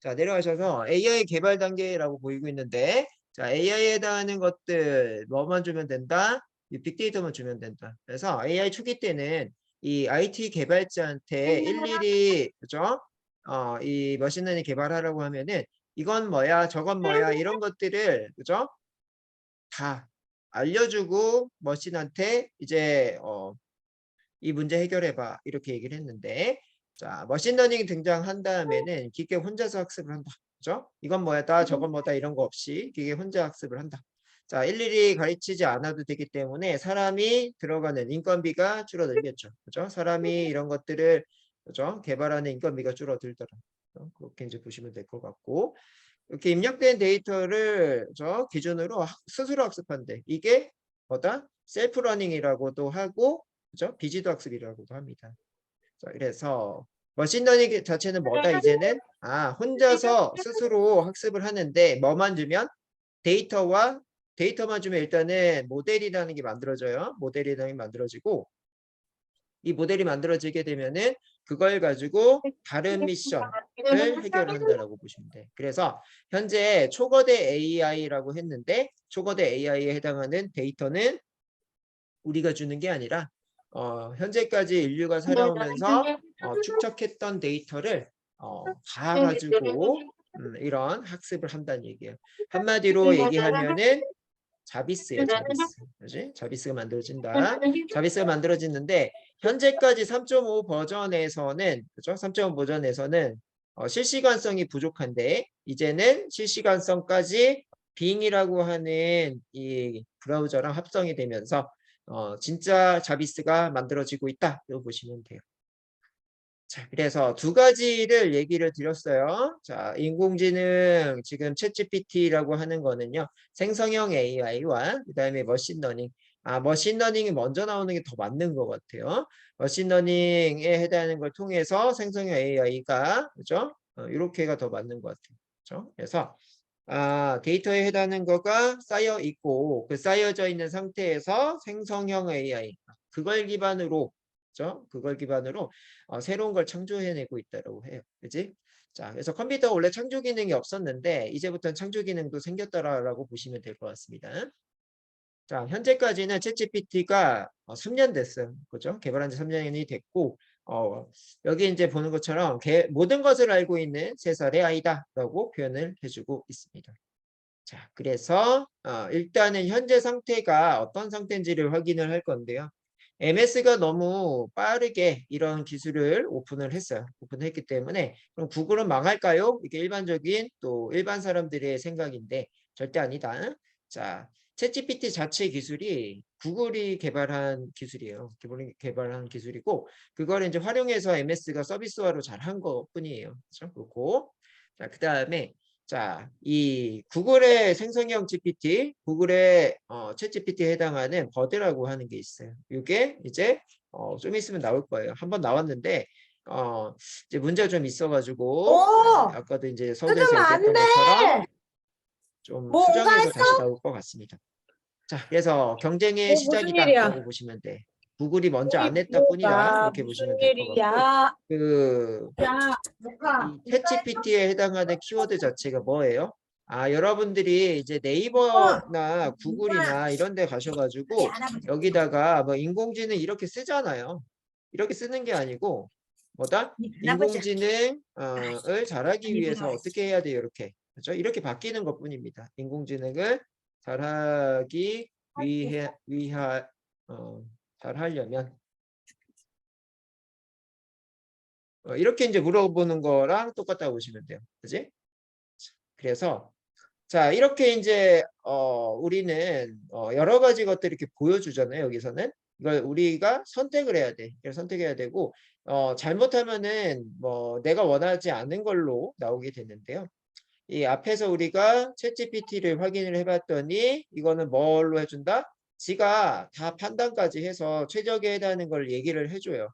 자 내려가셔서 AI 개발 단계라고 보이고 있는데 자 AI에 해당하는 것들 뭐만 주면 된다? 이 빅데이터만 주면 된다. 그래서 AI 초기 때는 이 IT 개발자한테 일일이 그죠? 이 머신러닝 개발하라고 하면은 이건 뭐야 저건 뭐야 이런 것들을 그죠? 다 알려주고 머신한테 이제 이 문제 해결해봐 이렇게 얘기를 했는데 자 머신러닝이 등장한 다음에는 기계 혼자서 학습을 한다. 그죠? 이건 뭐다 저건 뭐다 이런 거 없이 기계 혼자 학습을 한다. 자 일일이 가르치지 않아도 되기 때문에 사람이 들어가는 인건비가 줄어들겠죠. 그죠? 사람이 이런 것들을 그죠? 개발하는 인건비가 줄어들더라. 그렇게 이제 보시면 될 것 같고 이렇게 입력된 데이터를 저 기준으로 스스로 학습한대. 이게 뭐다? 셀프 러닝이라고도 하고 그죠? 비지도 학습이라고도 합니다. 자, 그래서 머신러닝 자체는 뭐다 이제는 혼자서 스스로 학습을 하는데 뭐만 주면 데이터만 주면 일단은 모델이라는 게 만들어져요. 모델이라는 게 만들어지고 이 모델이 만들어지게 되면은 그걸 가지고 다른 미션을 해결한다라고 보시면 돼. 그래서 현재 초거대 AI라고 했는데 초거대 AI에 해당하는 데이터는 우리가 주는 게 아니라 현재까지 인류가 살아오면서 축적했던 데이터를 다 가지고 이런 학습을 한다는 얘기예요. 한마디로 얘기하면은 자비스예요, 자비스. 그지? 자비스가 만들어진다. 자비스가 만들어지는데 현재까지 3.5 버전에서는 그죠? 3.5 버전에서는 실시간성이 부족한데 이제는 실시간성까지 빙이라고 하는 이 브라우저랑 합성이 되면서 진짜 자비스가 만들어지고 있다. 이거 보시면 돼요. 자, 그래서 두 가지를 얘기를 드렸어요. 자, 인공지능 지금 챗GPT라고 하는 거는요. 생성형 AI와 그다음에 머신러닝. 머신러닝이 먼저 나오는 게 더 맞는 것 같아요. 머신러닝에 해당하는 걸 통해서 생성형 AI가 그죠? 이렇게가 더 맞는 것 같아요. 그죠? 그래서 데이터에 해당하는 거가 쌓여 있고 그 쌓여져 있는 상태에서 생성형 AI 그걸 기반으로 그죠? 그걸 기반으로 새로운 걸 창조해내고 있다고 해요. 그지? 자, 그래서 컴퓨터가 원래 창조 기능이 없었는데 이제부터는 창조 기능도 생겼다라고 보시면 될 것 같습니다. 자, 현재까지는 챗GPT가 3년 됐어요. 그죠? 개발한 지 3년이 됐고 여기 이제 보는 것처럼 모든 것을 알고 있는 3살의 아이다라고 표현을 해주고 있습니다. 자, 그래서 일단은 현재 상태가 어떤 상태인지를 확인을 할 건데요. MS가 너무 빠르게 이런 기술을 오픈을 했어요. 오픈했기 때문에 그럼 구글은 망할까요? 이게 일반적인 또 일반 사람들의 생각인데 절대 아니다. 자, 챗GPT 자체 기술이 구글이 개발한 기술이에요. 개발한 기술이고 그걸 이제 활용해서 MS가 서비스화로 잘한 것뿐이에요. 그렇죠? 그렇고 자, 그다음에 자, 이 구글의 생성형 GPT, 구글의 챗GPT에 해당하는 버드라고 하는 게 있어요. 이게 이제 좀 있으면 나올 거예요. 한번 나왔는데 이제 문제가 좀 있어가지고 아까도 이제 서두에서 뜯으면 안 얘기했던 돼. 것처럼 좀 뭐 수정해서 다시 나올 것 같습니다. 자, 그래서 경쟁의 무슨 시작이다라고 일이야? 보시면 돼. 구글이 먼저 우리 안 했다 뿐이다 부모가 이렇게 무슨 보시면 될 것 같고 일이야? 그 야, 뭐가? 이 챗GPT에 해당하는 키워드 자체가 뭐예요? 여러분들이 이제 어, 네이버나 누가? 구글이나 이런 데 가셔가지고 여기다가 뭐 인공지능 이렇게 쓰잖아요. 이렇게 쓰는 게 아니고 뭐다? 인공지능을 잘하기 위해서 어떻게 해야 돼요? 이렇게. 그렇죠? 이렇게 바뀌는 것뿐입니다. 인공지능을 잘하기 잘하려면 이렇게 이제 물어보는 거랑 똑같다고 보시면 돼요. 그지? 그래서 자, 이렇게 이제 우리는 여러 가지 것들 이렇게 보여주잖아요. 여기서는 이걸 우리가 선택을 해야 돼. 이걸 선택해야 되고 잘못하면은 뭐 내가 원하지 않은 걸로 나오게 되는데요. 이 앞에서 우리가 챗GPT를 확인을 해봤더니 이거는 뭘로 해준다? 지가 다 판단까지 해서 최적에 해당하는 걸 얘기를 해줘요.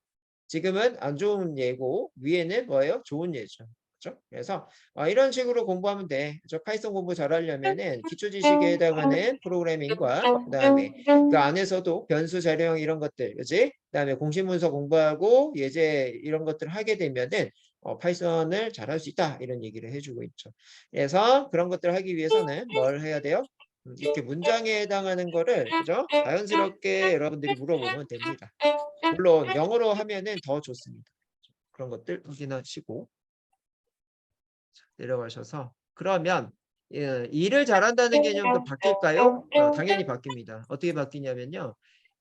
지금은 안 좋은 예고 위에는 뭐예요? 좋은 예죠. 그렇죠? 그래서 이런 식으로 공부하면 돼. 파이썬 공부 잘하려면은 기초 지식에 해당하는 프로그래밍과 그다음에 그 안에서도 변수 자료형 이런 것들, 그지? 그다음에 공식 문서 공부하고 예제 이런 것들 하게 되면은 파이썬을 잘할 수 있다 이런 얘기를 해주고 있죠. 그래서 그런 것들을 하기 위해서는 뭘 해야 돼요? 이렇게 문장에 해당하는 거를 그죠? 자연스럽게 여러분들이 물어보면 됩니다. 물론 영어로 하면은 더 좋습니다. 그런 것들 확인하시고 내려가셔서 그러면 일을 잘한다는 개념도 바뀔까요? 당연히 바뀝니다. 어떻게 바뀌냐면요.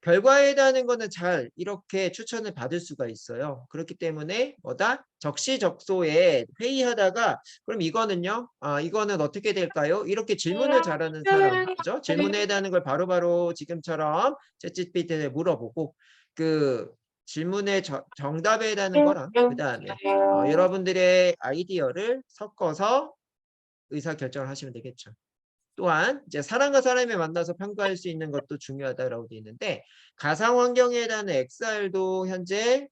결과에 해당하는 거는 잘 이렇게 추천을 받을 수가 있어요. 그렇기 때문에 뭐다? 적시적소에 회의하다가 그럼 이거는요? 이거는 어떻게 될까요? 이렇게 질문을 잘하는 사람, 그죠? 질문에 해당하는 걸 바로바로 지금처럼 챗GPT에 물어보고 그 질문의 정답에 해당하는 거랑 그 다음에 여러분들의 아이디어를 섞어서 의사결정을 하시면 되겠죠. 또한 이제 사람과 사람이 만나서 평가할 수 있는 것도 중요하다라고 되어 있는데 가상 환경에 대한 XR도 현재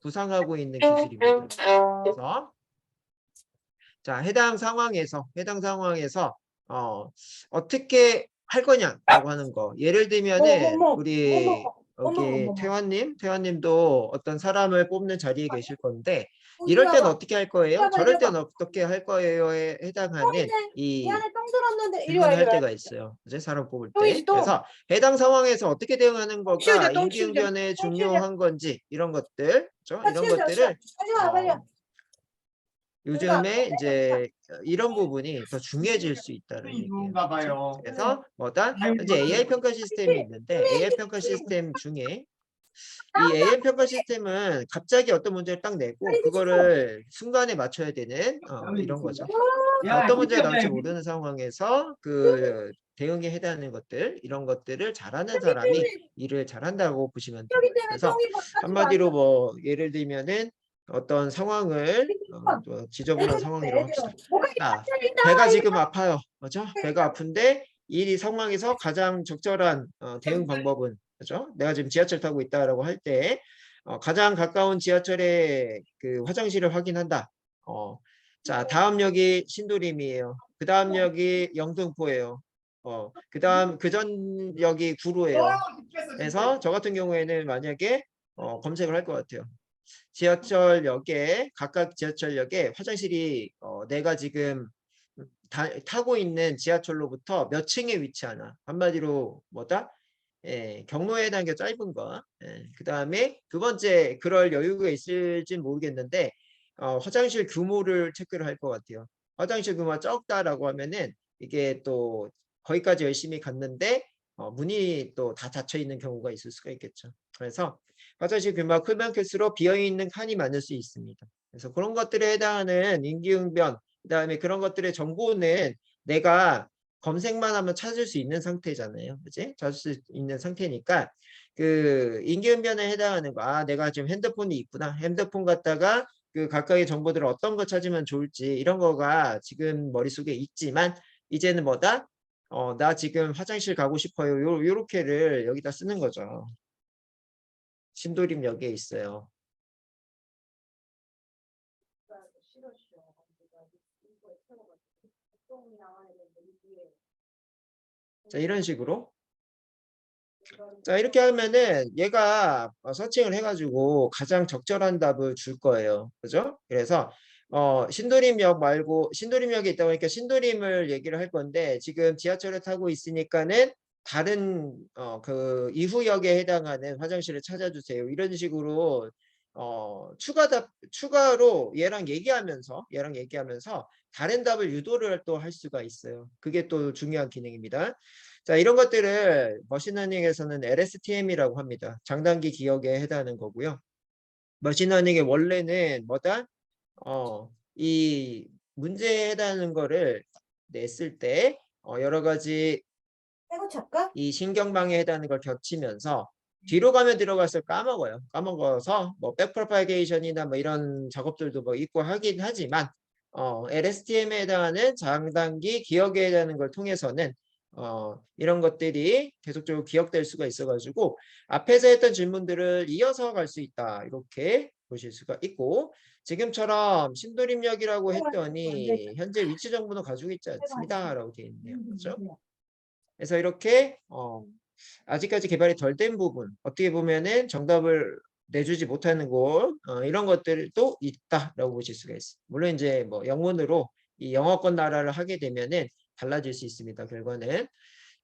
구상하고 있는 기술입니다. 그래서 자 해당 상황에서 어떻게 할 거냐라고 하는 거. 예를 들면은 우리 여기 태환님도 어떤 사람을 뽑는 자리에 계실 건데 이럴 때는 어떻게 할 거예요? 저럴 때는 어떻게 할 거예요에 해당하는 이 미안해, 똥 들었는데 이리 와, 질문을 이리 할 와. 때가 있어요. 이제 사람 뽑을 똥이지, 때. 똥. 그래서 해당 상황에서 어떻게 대응하는 똥 치우자, 거가 똥 치우자. 임기응변에 똥 치우자. 중요한 건지 이런 것들, 그렇죠? 이런 치우자, 것들을 빨리 와, 빨리 와. 요즘에 이제 이런 부분이 더 중요해질 수 있다는 얘기예요. 그렇죠? 그래서 뭐다? 현재 AI 평가 시스템이 있는데 AI 평가 시스템 중에 이 AI 평가 시스템은 갑자기 어떤 문제를 딱 내고 그거를 순간에 맞춰야 되는 이런 거죠. 어떤 문제가 나올지 모르는 상황에서 그 대응에 해당하는 것들 이런 것들을 잘하는 사람이 일을 잘한다고 보시면 돼요. 그래서 한마디로 뭐 예를 들면은 어떤 상황을 또 지저분한 상황이라고 합시다. 자, 배가 지금 아파요. 맞죠? 배가 아픈데 이 상황에서 가장 적절한 대응 방법은 그죠? 내가 지금 지하철 타고 있다라고 할 때 가장 가까운 지하철의 그 화장실을 확인한다. 자, 다음 역이 신도림이에요. 그 다음 역이 영등포예요. 그 전 역이 구로예요. 그래서 저 같은 경우에는 만약에 검색을 할 것 같아요. 지하철역에 각각 지하철역에 화장실이 내가 지금 타고 있는 지하철로부터 몇 층에 위치하나 한마디로 뭐다? 예, 경로에 대한 게 짧은 거. 예, 그 다음에 두 번째 그럴 여유가 있을진 모르겠는데 화장실 규모를 체크를 할 것 같아요. 화장실 규모가 적다라고 하면은 이게 또 거기까지 열심히 갔는데 문이 또 다 닫혀 있는 경우가 있을 수가 있겠죠. 그래서 화장실 규모가 크면 클수록 비어있는 칸이 많을 수 있습니다. 그래서 그런 것들에 해당하는 임기응변, 그다음에 그런 것들의 정보는 내가 검색만 하면 찾을 수 있는 상태잖아요. 그지? 찾을 수 있는 상태니까 그 임기응변에 해당하는 거, 내가 지금 핸드폰이 있구나. 핸드폰 갖다가 그 각각의 정보들을 어떤 거 찾으면 좋을지 이런 거가 지금 머릿속에 있지만 이제는 뭐다? 나 지금 화장실 가고 싶어요. 요렇게를 여기다 쓰는 거죠. 신도림역에 있어요. 자, 이런 식으로. 자, 이렇게 하면은 얘가 서칭을 해가지고 가장 적절한 답을 줄 거예요. 그죠? 그래서 신도림역 말고 신도림역에 있다 보니까 신도림을 얘기를 할 건데 지금 지하철을 타고 있으니까는 다른 그 이후역에 해당하는 화장실을 찾아주세요. 이런 식으로 추가로 얘랑 얘기하면서 다른 답을 유도를 또 할 수가 있어요. 그게 또 중요한 기능입니다. 자, 이런 것들을 머신러닝에서는 LSTM이라고 합니다. 장단기 기억에 해당하는 거고요. 머신러닝의 원래는 뭐다? 이 문제에 해당하는 거를 냈을 때 여러 가지 이 신경망에 해당하는 걸 겹치면서 뒤로 가면 들어갈수록 까먹어요. 까먹어서 뭐 백프로파게이션이나 뭐 이런 작업들도 뭐 있고 하긴 하지만 LSTM에 해당하는 장단기 기억에 해당하는 걸 통해서는 이런 것들이 계속적으로 기억될 수가 있어가지고 앞에서 했던 질문들을 이어서 갈 수 있다. 이렇게 보실 수가 있고 지금처럼 신도림역이라고 했더니 현재 위치 정보는 가지고 있지 않습니다. 라고 되어 있네요. 그렇죠? 그래서 이렇게 아직까지 개발이 덜 된 부분 어떻게 보면은 정답을 내주지 못하는 곳 이런 것들도 있다라고 보실 수가 있어요. 물론 이제 뭐 영문으로 이 영어권 나라를 하게 되면은 달라질 수 있습니다. 결과는.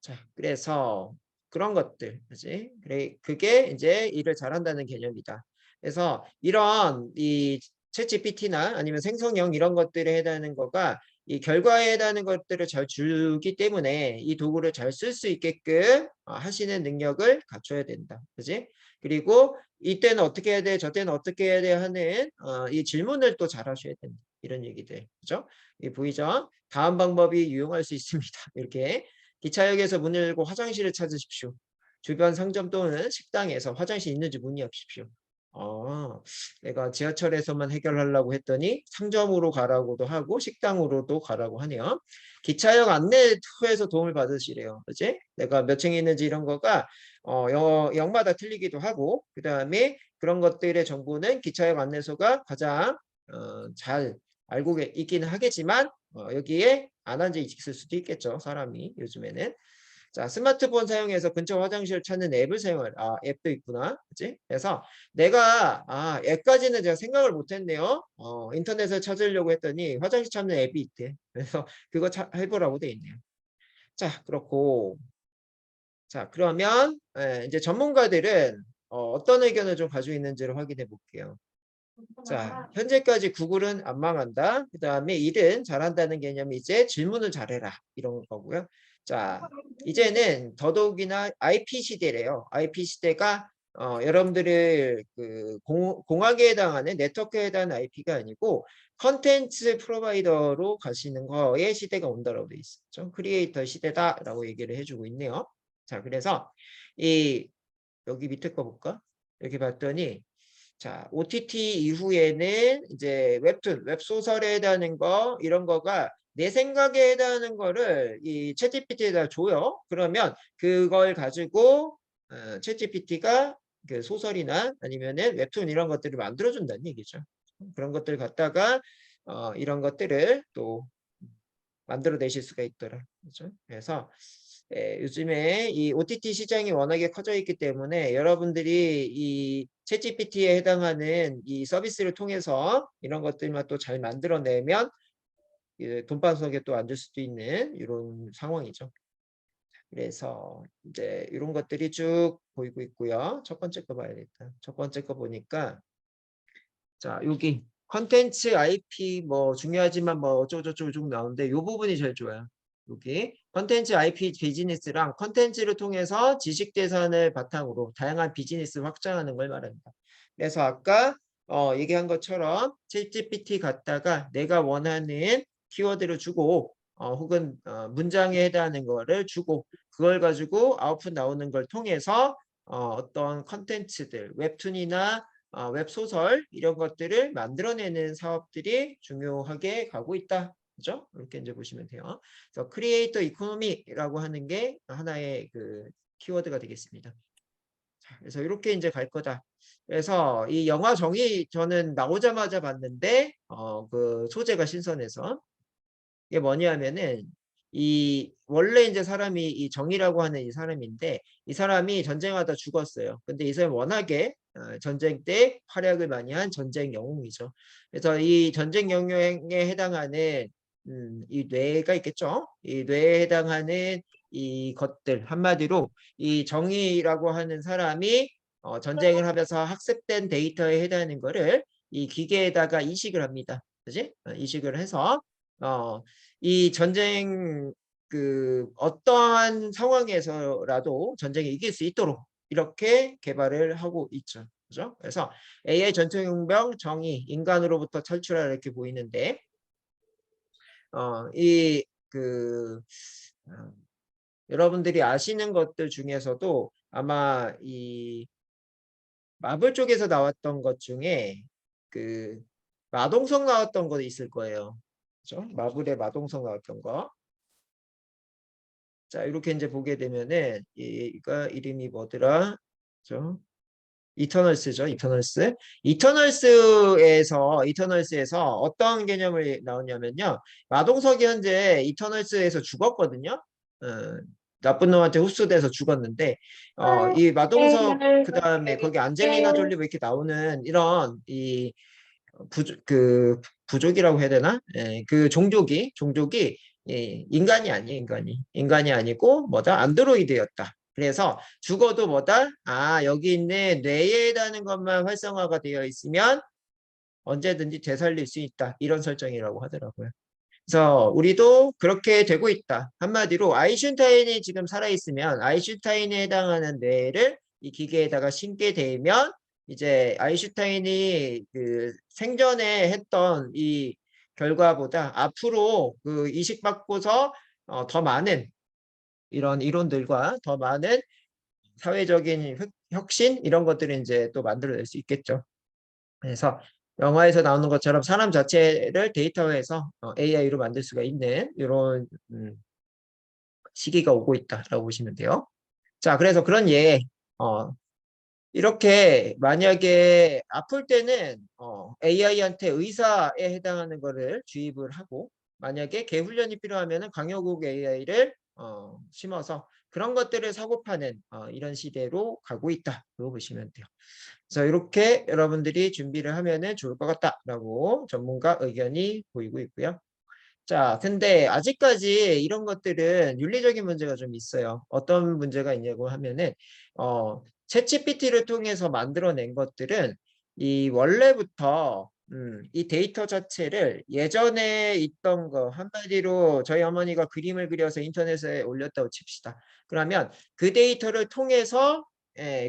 자, 그래서 그런 것들, 그지? 그래, 그게 이제 일을 잘한다는 개념이다. 그래서 이런 이 챗GPT나 아니면 생성형 이런 것들에 해당하는 거가 이 결과에 해당하는 것들을 잘 주기 때문에 이 도구를 잘 쓸 수 있게끔 하시는 능력을 갖춰야 된다. 그지? 그리고 이때는 어떻게 해야 돼? 저 때는 어떻게 해야 돼? 하는 이 질문을 또 잘 하셔야 된다. 이런 얘기들. 그죠? 이 보이죠? 다음 방법이 유용할 수 있습니다. 이렇게 기차역에서 문을 열고 화장실을 찾으십시오. 주변 상점 또는 식당에서 화장실 있는지 문의하십시오. 내가 지하철에서만 해결하려고 했더니 상점으로 가라고도 하고 식당으로도 가라고 하네요. 기차역 안내 투에서 도움을 받으시래요. 그치? 내가 몇 층에 있는지 이런 거가 역마다 틀리기도 하고 그 다음에 그런 것들의 정보는 기차역 안내소가 가장 잘 알고 있기는 하겠지만 여기에 안 앉아 있을 수도 있겠죠. 사람이 요즘에는. 자, 스마트폰 사용해서 근처 화장실 찾는 앱을 사용할 앱도 있구나. 그치? 그래서 내가 앱까지는 제가 생각을 못 했네요. 인터넷을 찾으려고 했더니 화장실 찾는 앱이 있대. 그래서 그거 해보라고 돼 있네요. 자, 그렇고 자, 그러면 이제 전문가들은 어떤 의견을 좀 가지고 있는지를 확인해 볼게요. 자, 현재까지 구글은 안 망한다. 그 다음에 일은 잘한다는 개념이 이제 질문을 잘해라. 이런 거고요. 자, 이제는 더더욱이나 IP 시대래요. IP 시대가 여러분들을 그 공학에 해당하는 네트워크에 해당하는 IP가 아니고 컨텐츠 프로바이더로 가시는 거의 시대가 온다라고 돼 있었죠. 크리에이터 시대다라고 얘기를 해주고 있네요. 자, 그래서 이 여기 밑에 거 볼까? 여기 봤더니 자, OTT 이후에는 이제 웹툰, 웹소설에 해당하는 거, 이런 거가 내 생각에 해당하는 거를 이 챗GPT에다 줘요. 그러면 그걸 가지고 챗GPT가 그 소설이나 아니면은 웹툰 이런 것들을 만들어준다는 얘기죠. 그런 것들 갖다가 이런 것들을 또 만들어내실 수가 있더라. 그렇죠? 그래서 요즘에 이 OTT 시장이 워낙에 커져 있기 때문에 여러분들이 이 챗GPT에 해당하는 이 서비스를 통해서 이런 것들만 또 잘 만들어내면 돈방석에 또 앉을 수도 있는 이런 상황이죠. 그래서 이제 이런 것들이 쭉 보이고 있고요. 첫 번째 거 봐야겠다. 첫 번째 거 보니까 자, 여기 컨텐츠 IP 뭐 중요하지만 뭐 어쩌고저쩌고 쭉 나오는데 이 부분이 제일 좋아요. 여기 컨텐츠 IP 비즈니스랑 컨텐츠를 통해서 지식 대산을 바탕으로 다양한 비즈니스 확장하는 걸 말합니다. 그래서 아까 얘기한 것처럼 챗GPT 갖다가 내가 원하는 키워드를 주고 혹은 문장에 해당하는 거를 주고 그걸 가지고 아웃풋 나오는 걸 통해서 어떤 컨텐츠들 웹툰이나 웹소설 이런 것들을 만들어내는 사업들이 중요하게 가고 있다. 그죠? 이렇게 이제 보시면 돼요. 그래서 크리에이터 이코노미라고 하는 게 하나의 그 키워드가 되겠습니다. 자, 그래서 이렇게 이제 갈 거다. 그래서 이 영화 정의 저는 나오자마자 봤는데 그 소재가 신선해서 이게 뭐냐면은 이 원래 이제 사람이 이 정의라고 하는 이 사람인데 이 사람이 전쟁하다 죽었어요. 근데 이 사람이 워낙에 전쟁 때 활약을 많이 한 전쟁 영웅이죠. 그래서 이 전쟁 영웅에 해당하는 이 뇌가 있겠죠. 이 뇌에 해당하는 이 것들 한마디로 이 정의라고 하는 사람이 전쟁을 하면서 학습된 데이터에 해당하는 거를 이 기계에다가 이식을 합니다. 그지? 이식을 해서 이 전쟁 그 어떠한 상황에서라도 전쟁에 이길 수 있도록 이렇게 개발을 하고 있죠. 그죠? 그래서 AI 전투용병 정의 인간으로부터 탈출하라 이렇게 보이는데 이그 여러분들이 아시는 것들 중에서도 아마 이 마블 쪽에서 나왔던 것 중에 그 마동석 나왔던 거 있을 거예요. 그죠? 마블의 마동석 나왔던 거. 자, 이렇게 이제 보게 되면은 얘가 이름이 뭐더라? 그죠? 이터널스죠. 이터널스에서 어떤 개념을 나오냐면요. 마동석이 현재 이터널스에서 죽었거든요. 어, 나쁜 놈한테 흡수돼서 죽었는데 이 마동석 그다음에 거기 안젤리나 졸리 뭐 이렇게 나오는 이런 이 부족이라고 해야 되나? 예, 그 종족이 인간이 아니에요. 인간이 아니고 뭐다? 안드로이드였다. 그래서 죽어도 뭐다? 여기 있는 뇌에 해당하는 것만 활성화가 되어 있으면 언제든지 되살릴 수 있다. 이런 설정이라고 하더라고요. 그래서 우리도 그렇게 되고 있다. 한마디로 아인슈타인이 지금 살아있으면 아인슈타인에 해당하는 뇌를 이 기계에다가 심게 되면 이제 아인슈타인이 그 생전에 했던 이 결과보다 앞으로 그 이식받고서 더 많은 이런 이론들과 더 많은 사회적인 혁신 이런 것들을 이제 또 만들어낼 수 있겠죠. 그래서 영화에서 나오는 것처럼 사람 자체를 데이터화해서 AI로 만들 수가 있는 이런 시기가 오고 있다라고 보시면 돼요. 자, 그래서 그런 이렇게 만약에 아플 때는 AI한테 의사에 해당하는 거를 주입을 하고 만약에 개훈련이 필요하면은 강요국 AI를 심어서 그런 것들을 사고 파는 이런 시대로 가고 있다고 보시면 돼요. 그래서 이렇게 여러분들이 준비를 하면은 좋을 것 같다라고 전문가 의견이 보이고 있고요. 자, 근데 아직까지 이런 것들은 윤리적인 문제가 좀 있어요. 어떤 문제가 있냐고 하면은 챗GPT를 통해서 만들어낸 것들은 이 원래부터 이 데이터 자체를 예전에 있던 거 한마디로 저희 어머니가 그림을 그려서 인터넷에 올렸다고 칩시다. 그러면 그 데이터를 통해서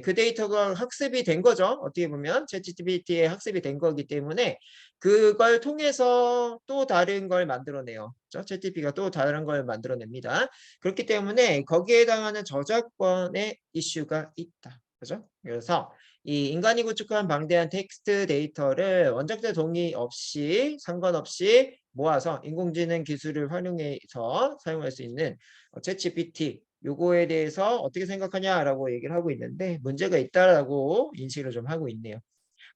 그 데이터가 학습이 된 거죠. 어떻게 보면 챗GPT에 학습이 된 거기 때문에 그걸 통해서 또 다른 걸 만들어내요. 챗GPT가 또 다른 걸 만들어냅니다. 그렇기 때문에 거기에 해당하는 저작권의 이슈가 있다. 그죠? 그래서 이 인간이 구축한 방대한 텍스트 데이터를 원작자 동의 없이 상관없이 모아서 인공지능 기술을 활용해서 사용할 수 있는 챗GPT 요거에 대해서 어떻게 생각하냐라고 얘기를 하고 있는데 문제가 있다라고 인식을 좀 하고 있네요.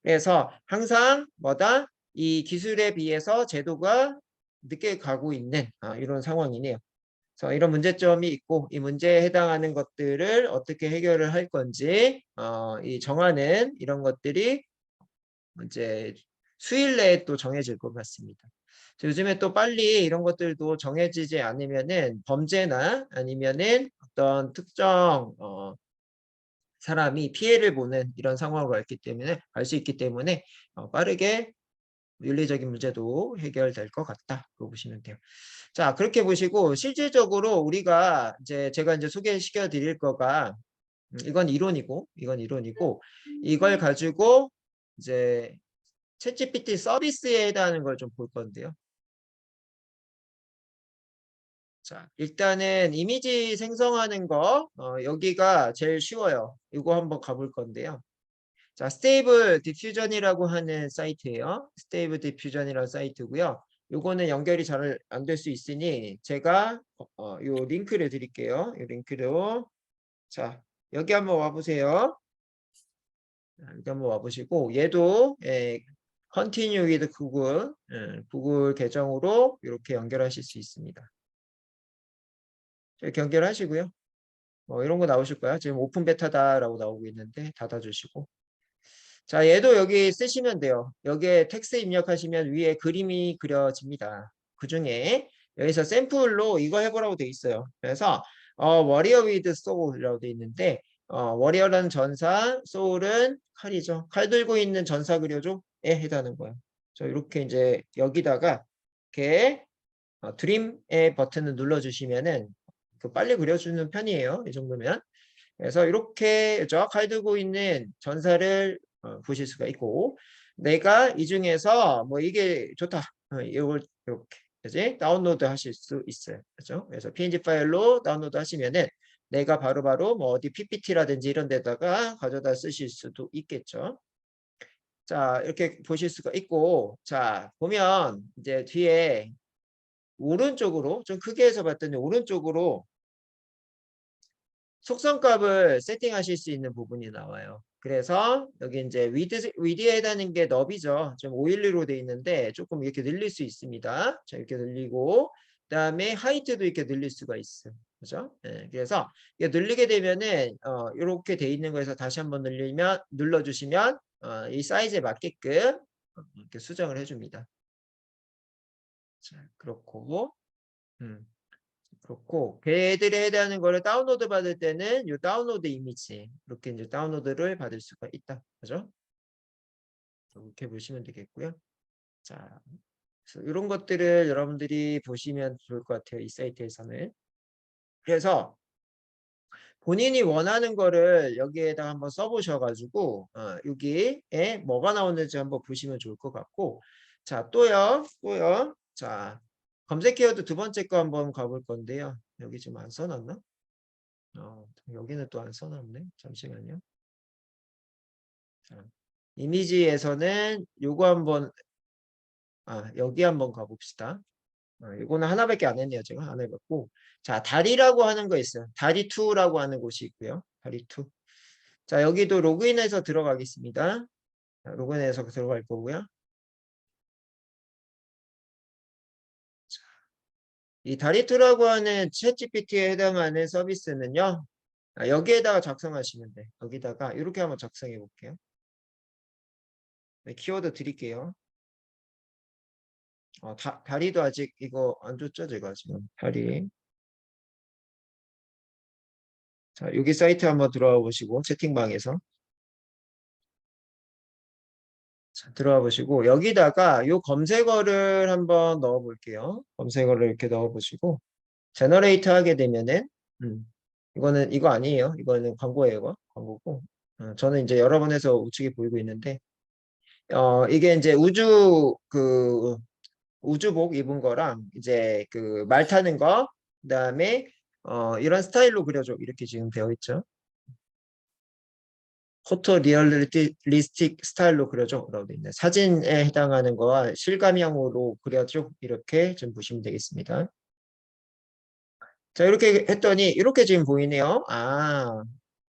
그래서 항상 뭐다? 이 기술에 비해서 제도가 늦게 가고 있는 이런 상황이네요. 그래서 이런 문제점이 있고 이 문제에 해당하는 것들을 어떻게 해결을 할 건지 이 정하는 이런 것들이 이제 수일 내에 또 정해질 것 같습니다. 요즘에 또 빨리 이런 것들도 정해지지 않으면은 범죄나 아니면은 어떤 특정 사람이 피해를 보는 이런 상황으로 갈 수 있기 때문에 빠르게 윤리적인 문제도 해결될 것 같다. 그거 보시면 돼요. 자, 그렇게 보시고 실질적으로 우리가 제가 소개시켜 드릴 거가 이건 이론이고 이걸 가지고 이제 챗GPT 서비스에 해당하는 걸 좀 볼 건데요. 자, 일단은 이미지 생성하는 거 여기가 제일 쉬워요. 이거 한번 가볼 건데요. 자, 스테이블 디퓨전이라고 하는 사이트예요. 스테이블 디퓨전이라는 사이트고요. 요거는 연결이 잘 안 될 수 있으니 제가 요 링크를 드릴게요. 이 링크로 자, 여기 한번 와보세요. 여기 한번 와보시고 얘도 Continue with Google 구글 계정으로 이렇게 연결하실 수 있습니다. 이렇게 연결하시고요. 이런 거 나오실 거야. 지금 오픈 베타다라고 나오고 있는데 닫아주시고 자, 얘도 여기 쓰시면 돼요. 여기에 텍스트 입력하시면 위에 그림이 그려집니다. 그 중에 여기서 샘플로 이거 해보라고 돼 있어요. 그래서 warrior with soul이라고 돼 있는데 warrior라는 전사, soul은 칼이죠. 칼 들고 있는 전사 그려줘에 해당하는 거예요. 자, 이렇게 이제 여기다가 이렇게 드림의 버튼을 눌러주시면은 빨리 그려주는 편이에요. 이 정도면. 그래서 이렇게 칼 들고 있는 전사를 보실 수가 있고 내가 이 중에서 뭐 이게 좋다. 이걸 이렇게 그지? 다운로드 하실 수 있어요. 그죠? 그래서 PNG 파일로 다운로드 하시면은 내가 바로바로 뭐 어디 PPT라든지 이런 데다가 가져다 쓰실 수도 있겠죠. 자, 이렇게 보실 수가 있고 자, 보면 이제 뒤에 오른쪽으로 좀 크게 해서 봤더니 오른쪽으로 속성값을 세팅하실 수 있는 부분이 나와요. 그래서 여기 이제 위드에 해당하는 게 너비죠. 좀 512로 돼 있는데 조금 이렇게 늘릴 수 있습니다. 자, 이렇게 늘리고 그다음에 하이트도 이렇게 늘릴 수가 있어요. 그죠? 네, 그래서 이게 늘리게 되면은 이렇게 돼 있는 거에서 다시 한번 눌러주시면 이 사이즈에 맞게끔 이렇게 수정을 해줍니다. 자, 그렇고 그렇고 걔들에 해당하는 거를 다운로드 받을 때는 이 다운로드 이미지 이렇게 이제 다운로드를 받을 수가 있다. 그죠? 이렇게 보시면 되겠고요. 자, 그래서 이런 것들을 여러분들이 보시면 좋을 것 같아요. 이 사이트에서는. 그래서 본인이 원하는 거를 여기에다 한번 써보셔가지고 여기에 뭐가 나오는지 한번 보시면 좋을 것 같고 자, 또요. 자, 검색 키워드 두 번째 거 한번 가볼 건데요. 여기 지금 안 써놨나? 여기는 또 안 써놨네. 잠시만요. 자, 이미지에서는 요거 한번 여기 한번 가봅시다. 이거는 하나밖에 안 했네요. 제가 안 해봤고 자, 다리라고 하는 거 있어요. 다리2라고 하는 곳이 있고요. 다리2. 자, 여기도 로그인해서 들어가겠습니다. 자, 로그인해서 들어갈 거고요. 이 다리2라고 하는 챗GPT에 해당하는 서비스는요. 여기에다가 작성하시면 돼. 여기다가 이렇게 한번 작성해 볼게요. 네, 키워드 드릴게요. 다리도 아직 이거 안 줬죠, 제가 지금 다리. 자, 여기 사이트 한번 들어와 보시고 채팅방에서 자, 들어와 보시고 여기다가 요 검색어를 한번 넣어 볼게요. 검색어를 이렇게 넣어 보시고 제너레이트 하게 되면은 이거는 이거 아니에요. 이거는 광고예요. 이거 광고고 저는 이제 여러 번 해서 우측에 보이고 있는데 이게 이제 우주복 입은 거랑 이제 그 말 타는 거 그다음에 이런 스타일로 그려줘 이렇게 지금 되어 있죠. 포토 리얼리스틱 스타일로 그려줘라고 돼 있네. 사진에 해당하는 거와 실감형으로 그려줘. 이렇게 좀 보시면 되겠습니다. 자, 이렇게 했더니 이렇게 지금 보이네요. 아,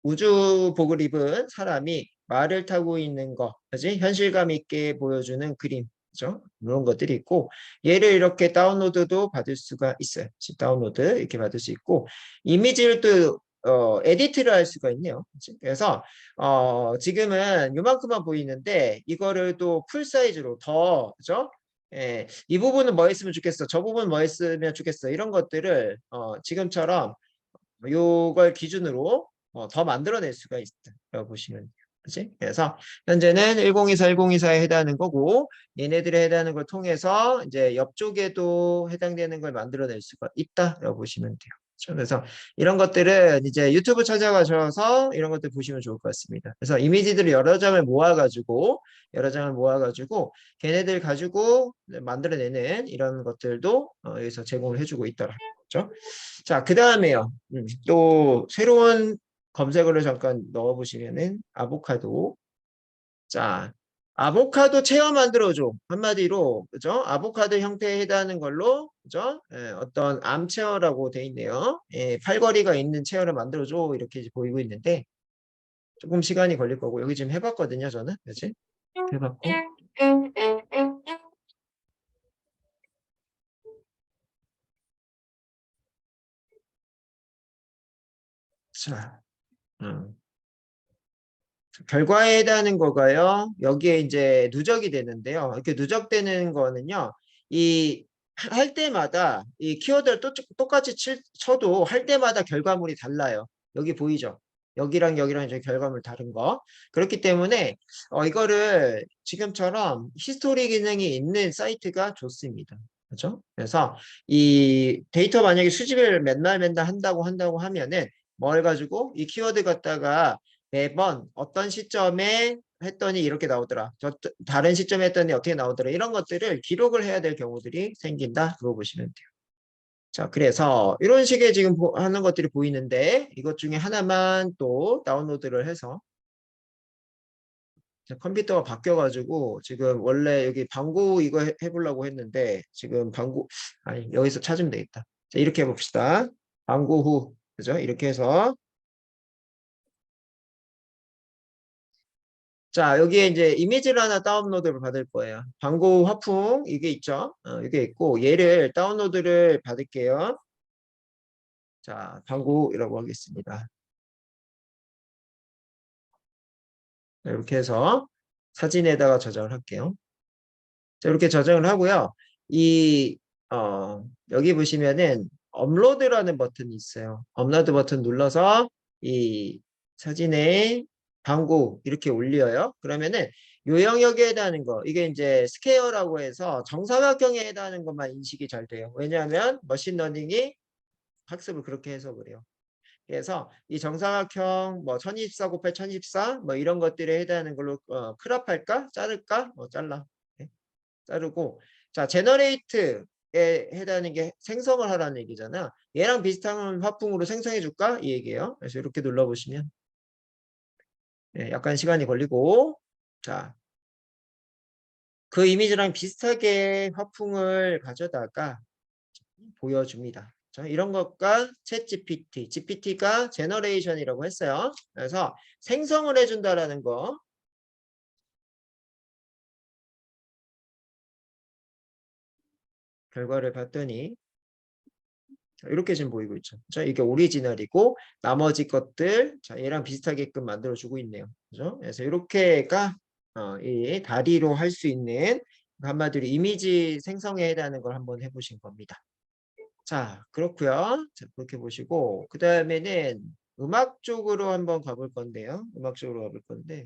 우주복을 입은 사람이 말을 타고 있는 거, 그지? 현실감 있게 보여주는 그림, 그죠? 이런 것들이 있고, 얘를 이렇게 다운로드도 받을 수가 있어요. 다운로드 이렇게 받을 수 있고, 이미지를 또 에디트를 할 수가 있네요. 그치? 그래서 지금은 요만큼만 보이는데 이거를 또 풀 사이즈로 더, 그죠? 예, 이 부분은 뭐 했으면 좋겠어. 저 부분 뭐 했으면 좋겠어. 이런 것들을 지금처럼 요걸 기준으로 더 만들어낼 수가 있다고 보시면 돼요. 그치? 그래서 현재는 1024, 1024에 해당하는 거고 얘네들에 해당하는 걸 통해서 이제 옆쪽에도 해당되는 걸 만들어낼 수가 있다라고 보시면 돼요. 그렇죠? 그래서 이런 것들은 이제 유튜브 찾아가셔서 이런 것들 보시면 좋을 것 같습니다. 그래서 이미지들을 여러 장을 모아가지고 걔네들 가지고 만들어내는 이런 것들도 여기서 제공을 해주고 있더라. 그렇죠? 자, 그 다음에요. 또 새로운 검색어를 잠깐 넣어보시면은 아보카도. 자, 아보카도 체어 만들어줘. 한마디로, 그죠? 아보카도 형태에 해당하는 걸로, 그죠? 어떤 암 체어라고 돼 있네요. 팔걸이가 있는 체어를 만들어줘. 이렇게 이제 보이고 있는데, 조금 시간이 걸릴 거고, 여기 지금 해봤거든요, 저는. 그치? 해봤고. 자, 결과에 해당하는 거가요. 여기에 이제 누적이 되는데요. 이렇게 누적되는 거는요. 이 할 때마다 이 키워드를 똑같이 쳐도 할 때마다 결과물이 달라요. 여기 보이죠? 여기랑 여기랑 이제 결과물 다른 거. 그렇기 때문에 이거를 지금처럼 히스토리 기능이 있는 사이트가 좋습니다. 그렇죠? 그래서 이 데이터 만약에 수집을 맨날 한다고 하면은 뭘 가지고 이 키워드 갖다가 매번 어떤 시점에 했더니 이렇게 나오더라. 다른 시점에 했더니 어떻게 나오더라. 이런 것들을 기록을 해야 될 경우들이 생긴다. 그거 보시면 돼요. 자, 그래서 이런 식의 지금 하는 것들이 보이는데 이것 중에 하나만 또 다운로드를 해서 컴퓨터가 바뀌어가지고 지금 원래 여기 방구 이거 해보려고 했는데 지금 방구 아니 여기서 찾으면 되겠다. 자, 이렇게 해봅시다. 방구 후 그죠? 이렇게 해서 자, 여기에 이제 이미지를 하나 다운로드를 받을 거예요. 방구 화풍 이게 있죠? 이게 있고 얘를 다운로드를 받을게요. 자, 방구이라고 하겠습니다. 이렇게 해서 사진에다가 저장을 할게요. 자, 이렇게 저장을 하고요. 이 여기 보시면은 업로드라는 버튼이 있어요. 업로드 버튼 눌러서 이 사진에 방구 이렇게 올려요. 그러면은 요 영역에 해당하는 거 이게 이제 스퀘어라고 해서 정사각형에 해당하는 것만 인식이 잘 돼요. 왜냐하면 머신러닝이 학습을 그렇게 해서 그래요. 그래서 이 정사각형 뭐 1024 곱하기 1024 뭐 이런 것들에 해당하는 걸로 크롭할까 자를까 잘라. 네. 자르고 자 제너레이트에 해당하는 게 생성을 하라는 얘기잖아. 얘랑 비슷한 화풍으로 생성해 줄까 이 얘기예요. 그래서 이렇게 눌러보시면 약간 시간이 걸리고 자 그 이미지랑 비슷하게 화풍을 가져다가 보여줍니다. 자, 이런 것과 챗 GPT가 제너레이션이라고 했어요. 그래서 생성을 해준다라는 거 결과를 봤더니 이렇게 지금 보이고 있죠. 자, 이게 오리지널이고 나머지 것들 자, 얘랑 비슷하게끔 만들어주고 있네요. 그죠? 그래서 이렇게가 이 다리로 할 수 있는 한마디로 이미지 생성에 해당하는 걸 한번 해보신 겁니다. 자, 그렇고요. 자, 그렇게 보시고 그 다음에는 음악 쪽으로 한번 가볼 건데요. 음악 쪽으로 가볼 건데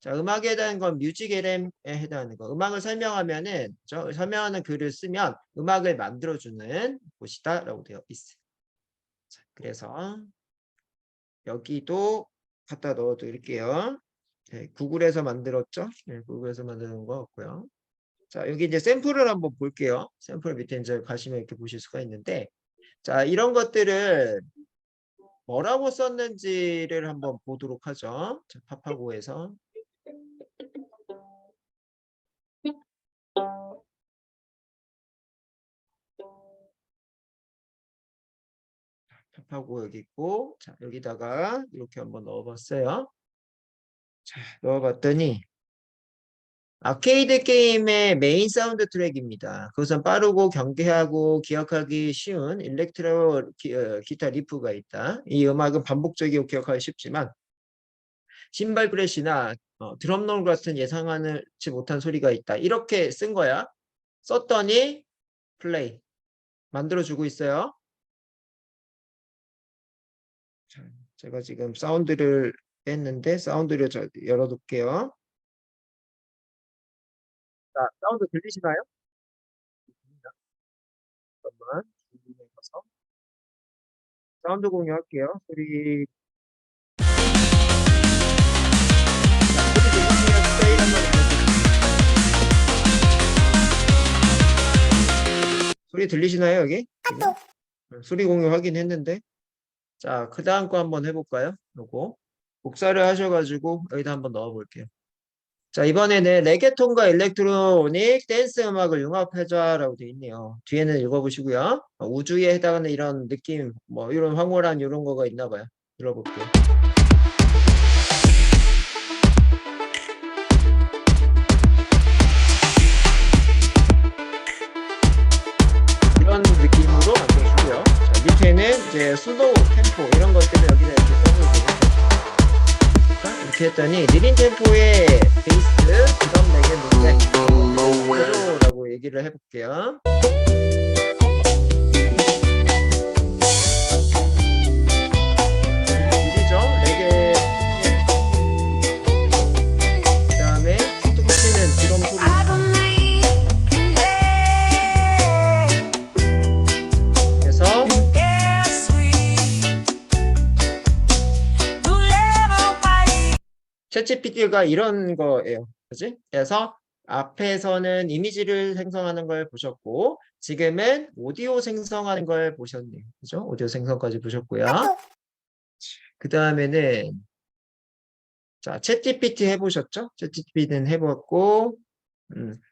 자, 음악에 대한 건 뮤직 LM에 해당하는 거. 음악을 설명하면은 설명하는 글을 쓰면 음악을 만들어주는 곳이다라고 되어 있어요. 자, 그래서 여기도 갖다 넣어드릴게요. 네, 구글에서 만들었죠? 네, 구글에서 만드는 거 같고요. 자, 여기 이제 샘플을 한번 볼게요. 샘플 밑에 이제 가시면 이렇게 보실 수가 있는데, 자, 이런 것들을 뭐라고 썼는지를 한번 보도록 하죠. 자, 파파고에서. 파파고 여기 있고, 자, 여기다가 이렇게 한번 넣어봤어요. 자, 넣어봤더니 아케이드 게임의 메인 사운드 트랙입니다. 그것은 빠르고 경쾌하고 기억하기 쉬운 일렉트로 기타 리프가 있다. 이 음악은 반복적이고 기억하기 쉽지만 심발 크래시나 드럼롤 같은 예상하지 못한 소리가 있다. 이렇게 쓴 거야. 썼더니 플레이 만들어주고 있어요. 자, 제가 지금 사운드를 뺐는데 사운드를 열어둘게요. 자, 사운드 들리시나요? 잠깐만 준비해서 사운드 공유할게요. 소리 소리 들리시나요, 여기? 지금? 소리 공유 확인했는데. 자, 그 다음 거 한번 해볼까요? 요거. 복사를 하셔가지고 여기다 한번 넣어볼게요. 자, 이번에는 레게톤과 일렉트로닉 댄스 음악을 융합해줘라고 되어 있네요. 뒤에는 읽어보시고요. 우주에 해당하는 이런 느낌, 뭐 이런 황홀한 이런 거가 있나 봐요. 들어볼게요. 이런 느낌으로 만들어주고요. 자, 밑에는 이제 슬로우, 템포 이런 것들을 여기다 이렇게 써주고 이렇게 했더니 느린 템포의 베이스, 드럼 4개 노래 라고 얘기를 해볼게요. 느리죠? 4개. 그 다음에 툭툭 치는 드럼 소리. 그래서 챗GPT가 이런 거예요. 그지? 그래서 앞에서는 이미지를 생성하는 걸 보셨고 지금은 오디오 생성하는 걸 보셨네요. 그죠? 오디오 생성까지 보셨고요. 그 다음에는 자, 챗GPT 해보셨죠? 챗GPT는 해봤고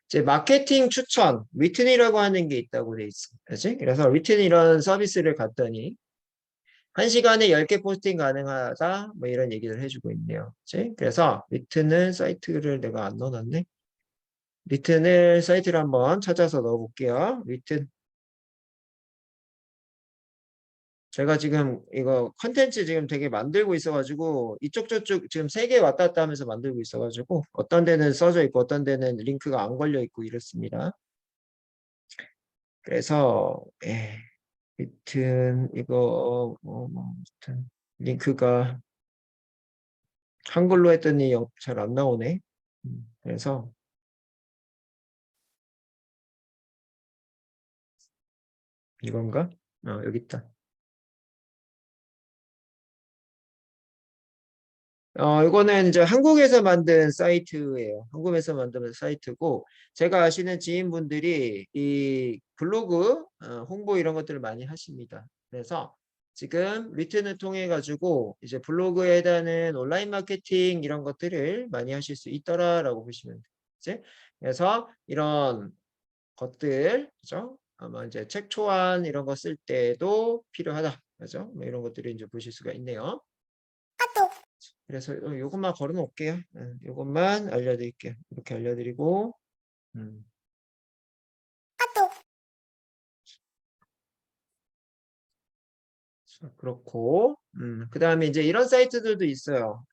이제 마케팅 추천 위튼이라고 하는 게 있다고 돼 있어. 그지? 그래서 위튼 이런 서비스를 갔더니 1시간에 10개 포스팅 가능하다 뭐 이런 얘기를 해주고 있네요. 그치? 그래서 리튼을 사이트를 내가 안 넣어놨네. 리튼을 사이트를 한번 찾아서 넣어볼게요. 리튼. 제가 지금 이거 컨텐츠 지금 되게 만들고 있어가지고 이쪽 저쪽 지금 3개 왔다 갔다 하면서 만들고 있어가지고 어떤 데는 써져 있고 어떤 데는 링크가 안 걸려 있고 이렇습니다. 그래서 리튼 이거 아무튼 링크가 한글로 했더니 잘 안 나오네. 그래서 이건가? 여기 있다. 이거는 이제 한국에서 만든 사이트예요. 한국에서 만든 사이트고 제가 아시는 지인분들이 이 블로그 홍보 이런 것들을 많이 하십니다. 그래서 지금 리튼을 통해 가지고 이제 블로그에 해당하는 온라인 마케팅 이런 것들을 많이 하실 수 있더라라고 보시면 되죠. 그래서 이런 것들, 그죠? 아마 이제 책 초안 이런 거 쓸 때도 필요하다, 그죠? 뭐 이런 것들을 이제 보실 수가 있네요. 그래서 요것만 걸어 놓을게요. 요것만 알려드릴게요. 이렇게 알려드리고, 자, 그렇고, 그 다음에 이제 이런 사이트들도 있어요.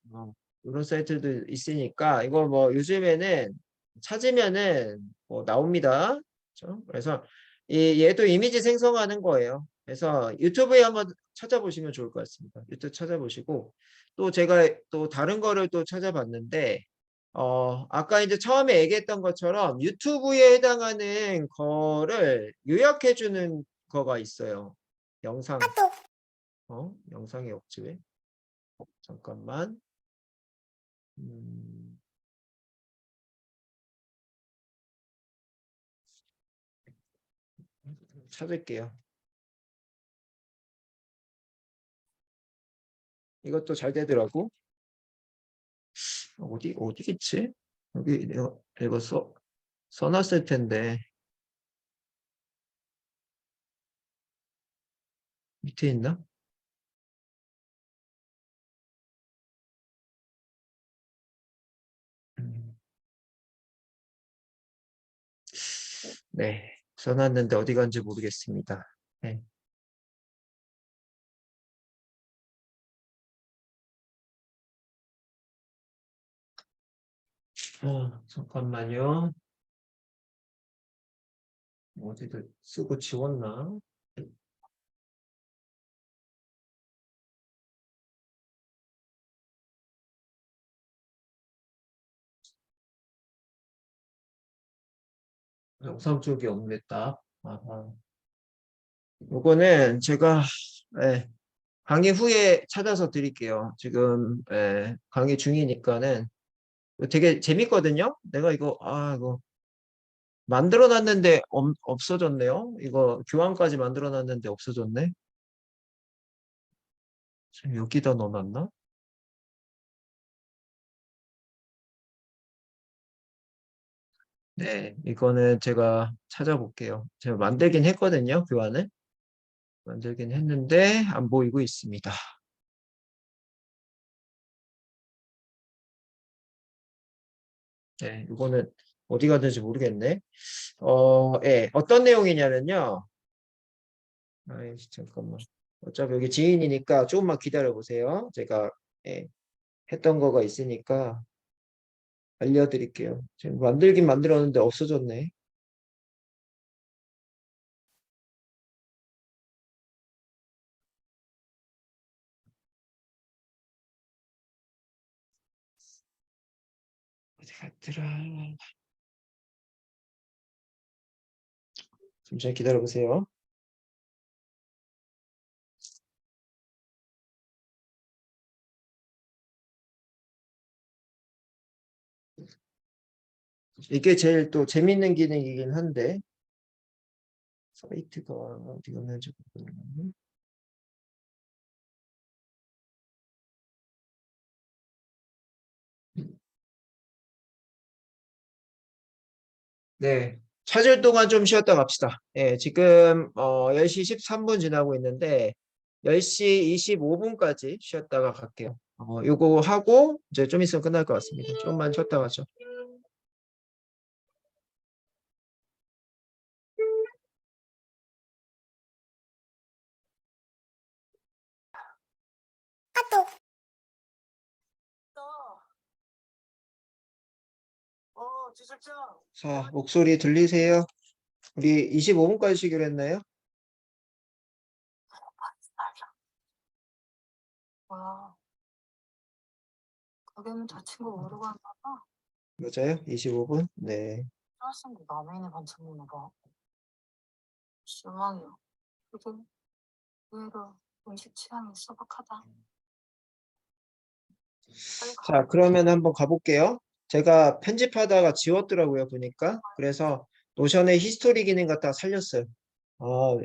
이런 사이트도 있으니까, 이거 뭐 요즘에는 찾으면은 뭐 나옵니다. 그렇죠? 그래서 얘도 이미지 생성하는 거예요. 그래서 유튜브에 한번 찾아보시면 좋을 것 같습니다. 유튜브 찾아보시고, 또 제가 또 다른 거를 또 찾아봤는데, 아까 이제 처음에 얘기했던 것처럼 유튜브에 해당하는 거를 요약해주는 거가 있어요. 영상. 영상이 없지 왜? 잠깐만. 찾을게요. 이것도 잘 되더라고. 어디겠지? 여기 내가 이거 써놨을 텐데 밑에 있나? 음, 네, 써놨는데 어디 간지 모르겠습니다. 네. 잠깐만요. 어디를 쓰고 지웠나? 영상 쪽이 없겠다. 아하. 요거는 제가 예, 강의 후에 찾아서 드릴게요. 지금 강의 중이니까는 되게 재밌거든요. 내가 이거 만들어 놨는데 없어졌네요. 이거 교환까지 만들어 놨는데 없어졌네. 지금 여기다 넣어놨나? 네, 이거는 제가 찾아볼게요. 제가 만들긴 했거든요. 교환을. 만들긴 했는데 안 보이고 있습니다. 네, 이거는 어디 가든지 모르겠네. 예, 어떤 내용이냐면요. 아이, 잠깐만. 어차피 여기 지인이니까 조금만 기다려 보세요. 제가 예, 했던 거가 있으니까 알려드릴게요. 지금 만들긴 만들었는데 없어졌네. 어디 갔더라. 잠시만 기다려 보세요. 이게 제일 또 재밌는 기능이긴 한데 사이트가 어디 갔는지 모르겠네. 네. 찾을 동안 좀 쉬었다 갑시다. 예, 지금 10시 13분 지나고 있는데 10시 25분까지 쉬었다가 갈게요. 요거 하고 이제 좀 있으면 끝날 것 같습니다. 좀만 쉬었다 가죠. 자, 목소리 들리세요? 우리 25분까지 쉬기로 했나요? 와, 가게는 저 친구 모르고 한다. 맞아요? 25분? 네. 플러스인데 남의 인의 반찬 먹나 봐. 실망이야. 그게 의외로 음식 취향이 소박하다. 빨리 가. 자, 그러면 한번 가볼게요. 제가 편집하다가 지웠더라고요, 보니까. 그래서 노션의 히스토리 기능 갖다 살렸어요.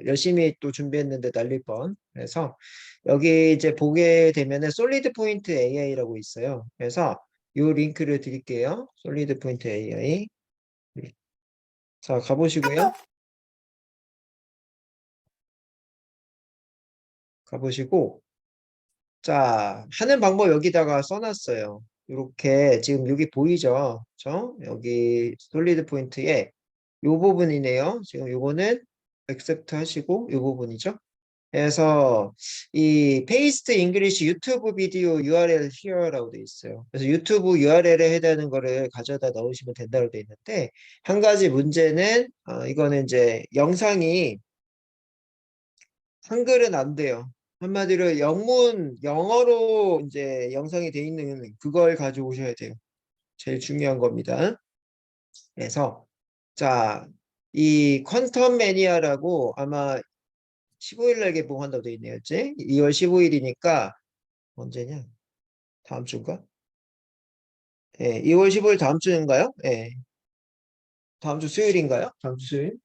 열심히 또 준비했는데 날릴 뻔. 그래서 여기 이제 보게 되면은 솔리드 포인트 AI라고 있어요. 그래서 이 링크를 드릴게요. 솔리드 포인트 AI. 자, 가보시고요. 가보시고, 자, 하는 방법 여기다가 써놨어요. 이렇게 지금 여기 보이죠? 그죠? 여기 솔리드 포인트에 요 부분이네요. 지금 요거는 액셉트 하시고 요 부분이죠. 그래서 이 페이스트 잉글리시 유튜브 비디오 URL here라고 돼 있어요. 그래서 유튜브 URL에 해당하는 거를 가져다 넣으시면 된다고 돼 있는데 한 가지 문제는 이거는 이제 영상이 한글은 안 돼요. 한마디로 영어로 이제 영상이 돼 있는 그걸 가져오셔야 돼요. 제일 중요한 겁니다. 그래서 자, 이 퀀텀 매니아라고 아마 15일 날 개봉한다고 돼 있네요. 이제 2월 15일이니까 언제냐? 다음 주인가? 예, 2월 15일 다음 주인가요? 예. 다음 주 수요일인가요? 다음 주 수요일?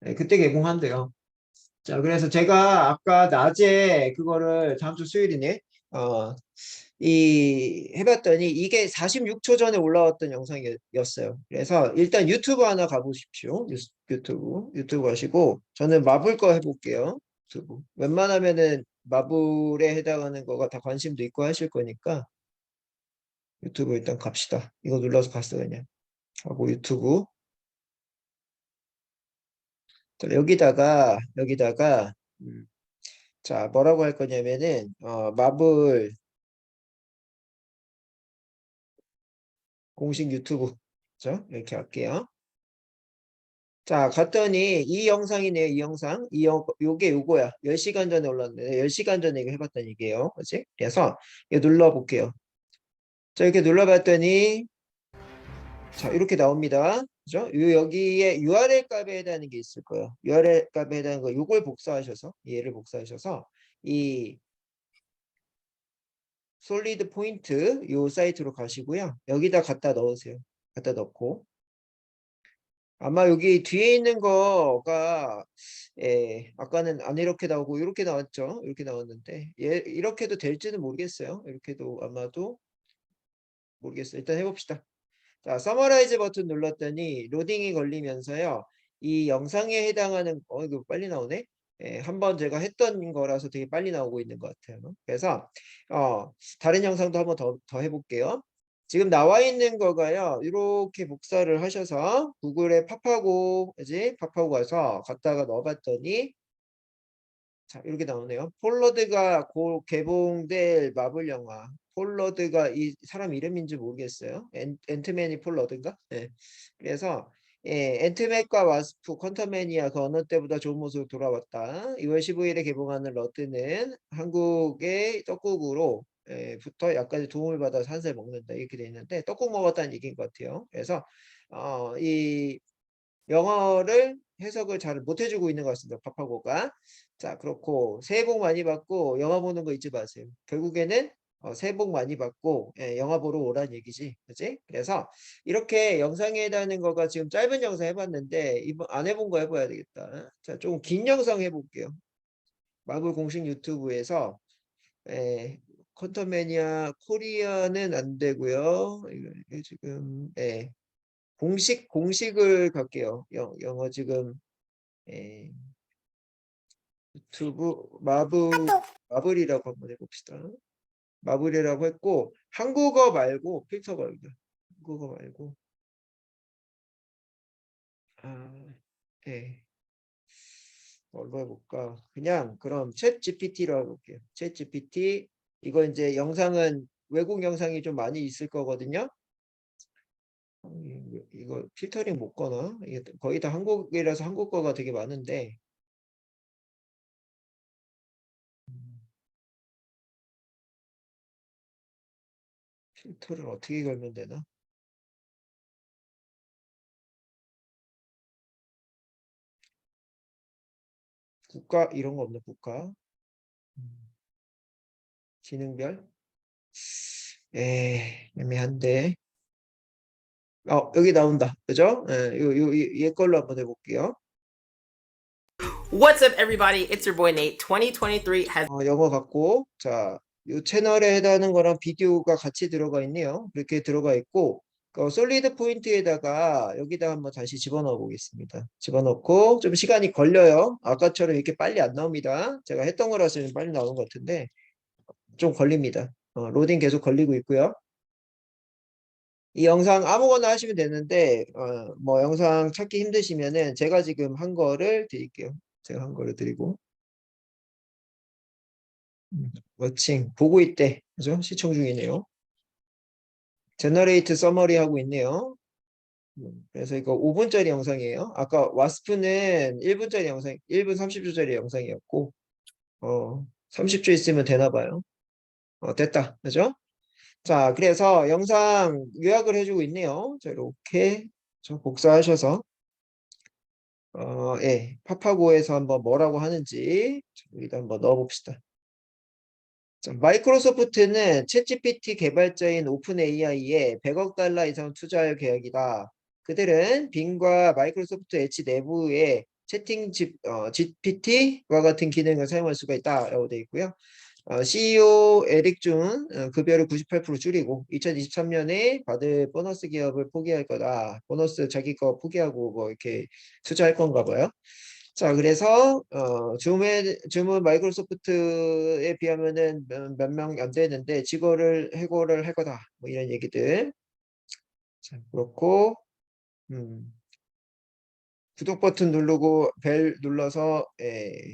예, 그때 개봉한대요. 자, 그래서 제가 아까 낮에 그거를 다음 주 수요일이네. 해봤더니 이게 46초 전에 올라왔던 영상이었어요. 그래서 일단 유튜브 하나 가보십시오. 유튜브 가시고 저는 마블 거 해볼게요. 유튜브. 웬만하면은 마블에 해당하는 거가 다 관심도 있고 하실 거니까 유튜브 일단 갑시다. 이거 눌러서 갔어 그냥. 하고 유튜브. 자, 여기다가 자 뭐라고 할 거냐면은 마블 공식 유튜브 죠 이렇게 할게요. 자 갔더니 이 영상이네요. 이 영상 요게 요거야. 10시간 전에 올랐는데 10시간 전에 이거 해봤던 얘기예요. 그치? 그래서 이거 눌러볼게요. 자 이렇게 눌러봤더니 자 이렇게 나옵니다. 그죠? 여기에 URL 값에 해당하는 게 있을 거예요. URL 값에 해당하는 거 요걸 복사하셔서 얘를 복사하셔서 이 솔리드 포인트 요 사이트로 가시고요. 여기다 갖다 넣으세요. 갖다 넣고 아마 여기 뒤에 있는 거가 아까는 안 이렇게 나오고 이렇게 나왔죠. 이렇게 나왔는데 이렇게도 될지는 모르겠어요. 이렇게도 아마도 모르겠어요. 일단 해봅시다. 자, 서머라이즈 버튼 눌렀더니 로딩이 걸리면서요. 이 영상에 해당하는 이거 빨리 나오네. 한번 제가 했던 거라서 되게 빨리 나오고 있는 것 같아요. 그래서 다른 영상도 한번 더 해볼게요. 지금 나와 있는 거가요. 이렇게 복사를 하셔서 구글에 팝하고 가서 갖다가 넣어봤더니 자 이렇게 나오네요. 폴러드가 곧 개봉될 마블 영화. 폴러드가 이 사람 이름인지 모르겠어요. 앤트맨이 폴러드인가? 네. 그래서 앤트맨과 와스프 퀀텀매니아 그 어느 때보다 좋은 모습으로 돌아왔다. 2월 15일에 개봉하는 러드는 한국의 떡국으로 부터 약간의 도움을 받아서 한 살 먹는다 이렇게 돼 있는데 떡국 먹었다는 얘기인 것 같아요. 그래서 이 영어를 해석을 잘 못해주고 있는 것 같습니다. 파파고가. 자 그렇고 새해 복 많이 받고 영화 보는 거 잊지 마세요. 결국에는 새해 복 많이 받고 영화 보러 오란 얘기지. 그치? 그래서 이렇게 영상에 해당하는 거가 지금 짧은 영상 해봤는데 이번 안 해본 거 해봐야 되겠다. 자 좀 긴 영상 해볼게요. 마블 공식 유튜브에서 퀀텀매니아 코리아는 안 되고요. 이거 지금 공식을 갈게요. 영어 지금 유튜브 마블이라고 한번 해봅시다. 마블이라고 했고 한국어 말고 필터가 여기다. 한국어 말고 뭘로 해볼까? 그냥 그럼 챗 GPT로 해볼게요. 챗 GPT 이거 이제 영상은 외국 영상이 좀 많이 있을 거거든요. 이거 필터링 못 거나? 이게 거의 다 한국이라서 한국 거가 되게 많은데 필터를 어떻게 걸면 되나? 국가 이런 거 없나? 국가 기능별 애매한데 여기 나온다 그죠? 얘 걸로 한번 해볼게요. What's up, everybody? It's your boy Nate. 2023 has 영어 같고 자, 이 채널에 해당하는 거랑 비디오가 같이 들어가 있네요. 이렇게 들어가 있고 솔리드 포인트에다가 여기다 한번 다시 집어넣어 보겠습니다. 집어넣고 좀 시간이 걸려요. 아까처럼 이렇게 빨리 안 나옵니다. 제가 했던 거라서 좀 빨리 나오는 것 같은데 좀 걸립니다. 로딩 계속 걸리고 있고요. 이 영상 아무거나 하시면 되는데 뭐 영상 찾기 힘드시면은 제가 지금 한 거를 드릴게요. 제가 한 거를 드리고 워칭 보고 있대. 그죠? 시청 중이네요. 제너레이트 서머리 하고 있네요. 그래서 이거 5분짜리 영상이에요. 아까 와스프는 1분짜리 영상, 1분 30초짜리 영상이었고 30초 있으면 되나 봐요. 됐다. 그죠? 자, 그래서 영상 요약을 해주고 있네요. 자, 이렇게 복사하셔서 파파고에서 한번 뭐라고 하는지 여기다 한번 넣어봅시다. 자, 마이크로소프트는 챗GPT 개발자인 오픈 AI에 100억 달러 이상 투자할 계획이다. 그들은 빙과 마이크로소프트 엣지 내부에 채팅 GPT와 같은 기능을 사용할 수가 있다라고 되어 있고요. CEO 에릭 준 급여를 98% 줄이고 2023년에 받을 보너스 기업을 포기할 거다. 보너스 자기 거 포기하고 뭐 이렇게 투자할 건가 봐요. 자, 그래서 줌은 마이크로소프트에 비하면은 몇 명 안 되는데 직원을 해고를 할 거다. 뭐 이런 얘기들. 자, 그렇고 구독 버튼 누르고 벨 눌러서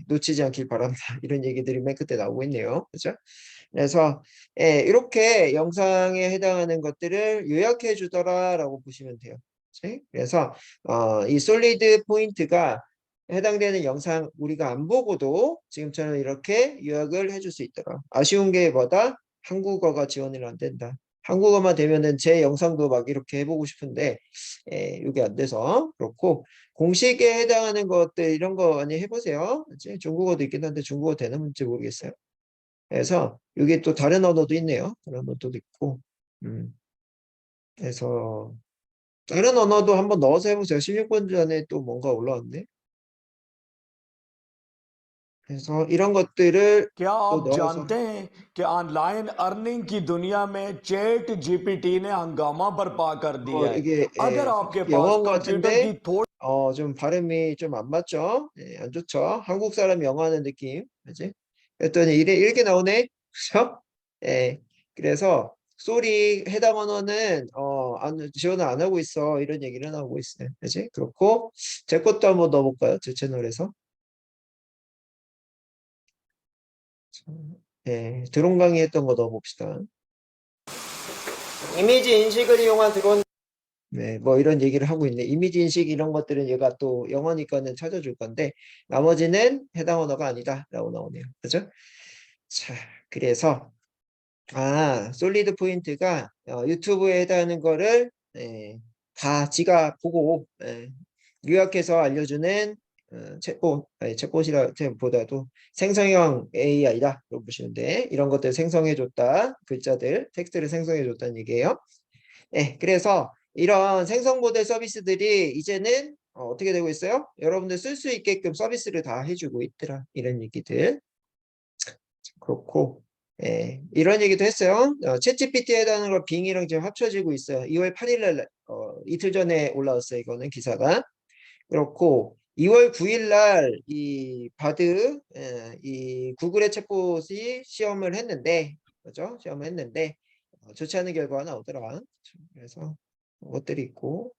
놓치지 않길 바랍니다. 이런 얘기들이 맨 끝에 나오고 있네요. 그렇죠? 그래서 이렇게 영상에 해당하는 것들을 요약해 주더라라고 보시면 돼요. 그치? 그래서 이 솔리드 포인트가 해당되는 영상 우리가 안 보고도 지금처럼 이렇게 요약을 해줄 수 있더라. 아쉬운 게 뭐다? 한국어가 지원을 안 된다. 한국어만 되면은 제 영상도 막 이렇게 해보고 싶은데 이게 안 돼서 그렇고 공식에 해당하는 것들 이런 거 많이 해보세요. 그치? 중국어도 있긴 한데 중국어 되는 문제 모르겠어요. 그래서 이게 또 다른 언어도 있네요. 다른 언어도 있고. 그래서 다른 언어도 한번 넣어서 해보세요. 16번 전에 또 뭔가 올라왔네. 그래서 이런 것들을 क्या 또 आप 넣어서 जानते हैं कि online earning की दुनिया में chat GPT ने हंगामा बर्पा कर दिया है 이게 अगर आपके 솔직히 पास 영어인 것 कंप्यूटर 같은데 की थोड़ी 좀 발음이 좀 안 맞죠? 안 좋죠? 한국 사람 영어 하는 느낌. 그지? 그랬더니 이게 나오네. 그죠? 그래서 소리 해당 언어는 지원을 안 하고 있어. 이런 얘기를 하고 있어요. 그지? 그렇고 제 것도 한번 넣어볼까요? 제 채널에서. 드론 강의 했던 거 넣어봅시다. 이미지 인식을 이용한 드론 뭐 이런 얘기를 하고 있네. 이미지 인식 이런 것들은 얘가 또 영어니까는 찾아줄 건데 나머지는 해당 언어가 아니다라고 나오네요. 그죠? 자, 그래서 솔리드 포인트가 유튜브에 해당하는 거를 다 지가 보고 요약해서 알려주는 챗봇이라보다도 생성형 AI다. 라고 보시면 돼. 이런 것들 생성해줬다. 글자들, 텍스트를 생성해줬다는 얘기예요. 그래서 이런 생성 모델 서비스들이 이제는 어떻게 되고 있어요? 여러분들 쓸 수 있게끔 서비스를 다 해주고 있더라. 이런 얘기들. 그렇고 이런 얘기도 했어요. 챗GPT에 해당하는 걸 빙이랑 지금 합쳐지고 있어요. 2월 8일 날 이틀 전에 올라왔어요. 이거는 기사가. 그렇고 2월 9일 날 이 바드 이 구글의 챗봇이 시험을 했는데 그죠? 시험을 했는데 좋지 않은 결과가 나오더라. 그래서 것들이 있고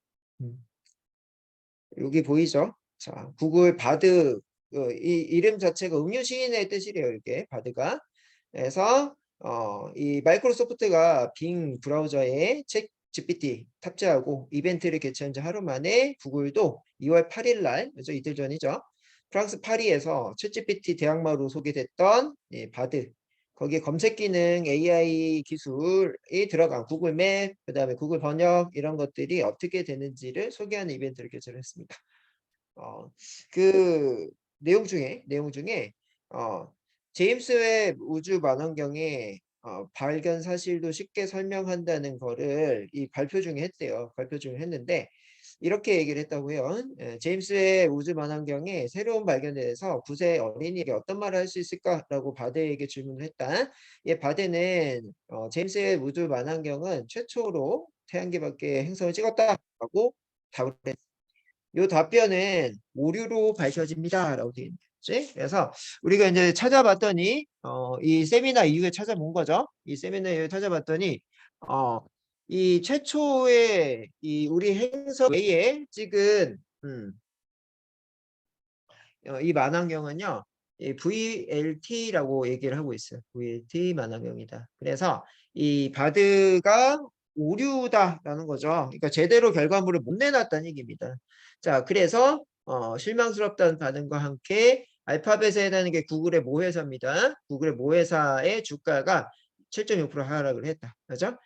여기 보이죠? 자, 구글 바드 이 이름 자체가 음유 시인의 뜻이래요. 이게 바드가. 그래서 이 마이크로소프트가 빙 브라우저에 챗 GPT 탑재하고 이벤트를 개최한 지 하루 만에 구글도 2월 8일 날, 그죠? 이틀 전이죠. 프랑스 파리에서 챗 GPT 대항마로 소개됐던 바드 거기에 검색 기능 AI 기술이 들어간 구글 맵, 그다음에 구글 번역 이런 것들이 어떻게 되는지를 소개하는 이벤트를 개최를 했습니다. 그 내용 중에 제임스 웹 우주 만원경의 발견 사실도 쉽게 설명한다는 거를 이 발표 중에 했대요. 발표 중에 했는데 이렇게 얘기를 했다고 해요. 제임스 웹 우주 만원경의 새로운 발견에 대해서 9세 어린이에게 어떤 말을 할 수 있을까라고 바데에게 질문을 했다. 바데는 제임스 웹 우주 만원경은 최초로 태양계 밖에 행성을 찍었다라고 답을 했어요. 이 답변은 오류로 밝혀집니다라고 되어 있는 거지. 그래서 우리가 이제 찾아봤더니 이 세미나 이후에 찾아본 거죠. 이 세미나 이후에 찾아봤더니 이 최초의 이 우리 행성 외에 찍은 이 만환경은요. 이 VLT라고 얘기를 하고 있어요. VLT 만환경이다. 그래서 이 바드가 오류다라는 거죠. 그러니까 제대로 결과물을 못 내놨다는 얘기입니다. 자, 그래서 실망스럽다는 반응과 함께 알파벳에 해당하는 게 구글의 모회사입니다. 구글의 모회사의 주가가 7.6% 하락을 했다. 그죠?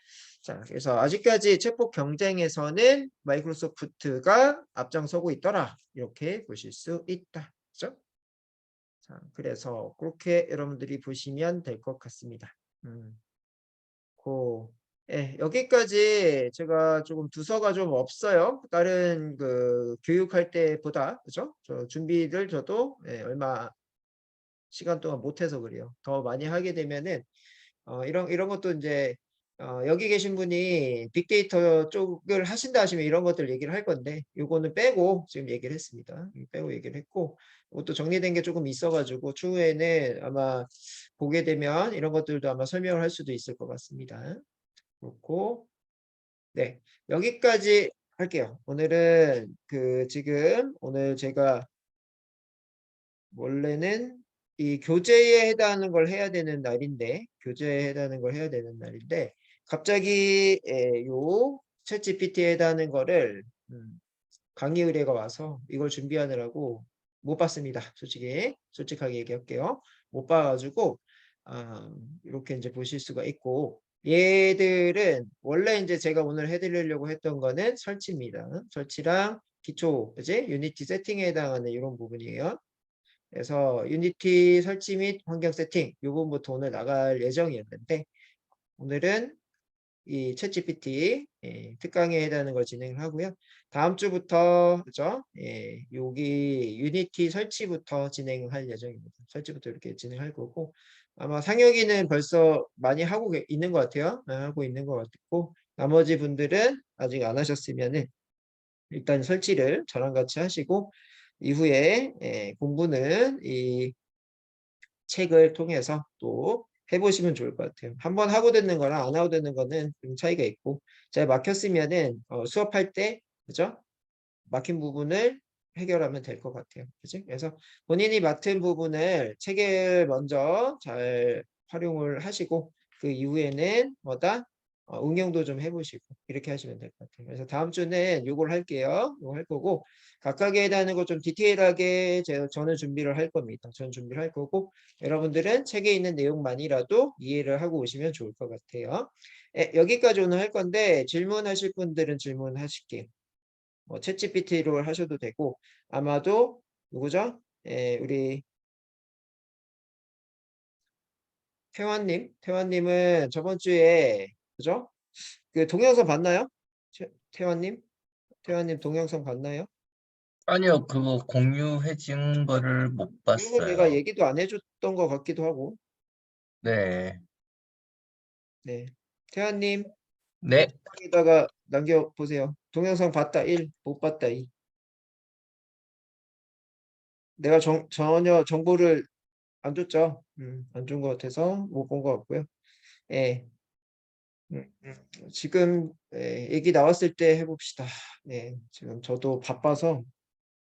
자, 그래서 아직까지 챗봇 경쟁에서는 마이크로소프트가 앞장서고 있더라. 이렇게 보실 수 있다. 그죠? 자, 그래서 그렇게 여러분들이 보시면 될 것 같습니다. 여기까지 제가 조금 두서가 좀 없어요. 다른 그 교육할 때보다 그죠? 저 준비를 저도 얼마 시간 동안 못해서 그래요. 더 많이 하게 되면은 이런 것도 이제 여기 계신 분이 빅데이터 쪽을 하신다 하시면 이런 것들 얘기를 할 건데 요거는 빼고 지금 얘기를 했습니다. 빼고 얘기를 했고 이것도 정리된 게 조금 있어가지고 추후에는 아마 보게 되면 이런 것들도 아마 설명을 할 수도 있을 것 같습니다. 그렇고 네 여기까지 할게요. 오늘은 지금 오늘 제가 원래는 이 교재에 해당하는 걸 해야 되는 날인데 갑자기 요 챗GPT에 해당하는 거를 강의 의뢰가 와서 이걸 준비하느라고 못 봤습니다. 솔직하게 얘기할게요. 못 봐가지고 이렇게 이제 보실 수가 있고 얘들은 원래 이제 제가 오늘 해드리려고 했던 거는 설치입니다. 설치랑 기초, 그지? 유니티 세팅에 해당하는 이런 부분이에요. 그래서 유니티 설치 및 환경 세팅 이 부분부터 오늘 나갈 예정이었는데 오늘은 이 챗GPT 특강에 해당하는 걸 진행을 하고요. 다음 주부터 그죠? 여기 유니티 설치부터 진행할 예정입니다. 설치부터 이렇게 진행할 거고 아마 상혁이는 벌써 많이 하고 있는 것 같아요. 하고 있는 것 같고 나머지 분들은 아직 안 하셨으면은 일단 설치를 저랑 같이 하시고 이후에 공부는 이 책을 통해서 또 해보시면 좋을 것 같아요. 한번 하고 듣는 거랑 안 하고 듣는 거는 좀 차이가 있고 잘 막혔으면은 수업할 때 그죠? 막힌 부분을 해결하면 될 것 같아요. 그죠? 그래서 본인이 맡은 부분을 책을 먼저 잘 활용을 하시고 그 이후에는 응용도 좀 해보시고 이렇게 하시면 될 것 같아요. 그래서 다음 주는 요걸 할게요. 요거 할 거고 각각에 해당하는 거 좀 디테일하게 저는 준비를 할 겁니다. 저는 준비를 할 거고 여러분들은 책에 있는 내용만이라도 이해를 하고 오시면 좋을 것 같아요. 여기까지 오늘 할 건데 질문하실 분들은 질문하실게요. 챗GPT로 하셔도 되고 아마도 누구죠? 우리 태환님은 저번 주에 그죠? 그 동영상 봤나요? 태환님 동영상 봤나요? 아니요, 그거 공유해진 거를 못 이건 내가 봤어요. 얘기도 안 해줬던 것 같기도 하고. 네. 네, 태환님 네. 에다가 남겨보세요. 동영상 봤다 1, 못 봤다 2. 내가 전혀 정보를 안 줬죠. 안 준 것 같아서 못 본 것 같고요. 예. 지금 얘기 나왔을 때 해봅시다. 네, 지금 저도 바빠서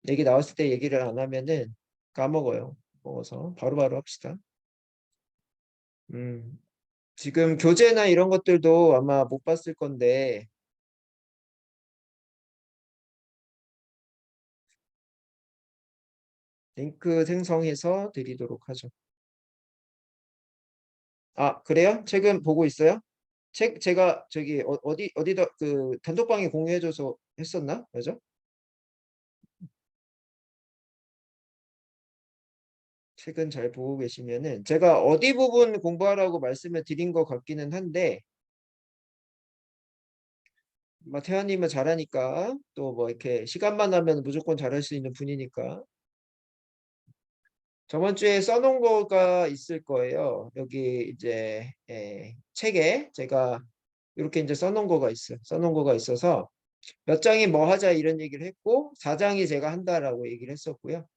얘기 나왔을 때 얘기를 안 하면은 까먹어요. 먹어서 바로바로 합시다. 지금 교재나 이런 것들도 아마 못 봤을 건데 링크 생성해서 드리도록 하죠. 아, 그래요? 책은 보고 있어요? 책 제가 저기 어디다 그 단톡방에 공유해줘서 했었나? 맞아? 책은 잘 보고 계시면은 제가 어디 부분 공부하라고 말씀을 드린 것 같기는 한데 태연님은 잘하니까 또 뭐 이렇게 시간만 나면 무조건 잘할 수 있는 분이니까 저번 주에 써놓은 거가 있을 거예요. 여기 이제 책에 제가 이렇게 이제 써놓은 거가 있어요. 써놓은 거가 있어서 몇 장이 뭐 하자 이런 얘기를 했고 4장이 제가 한다라고 얘기를 했었고요.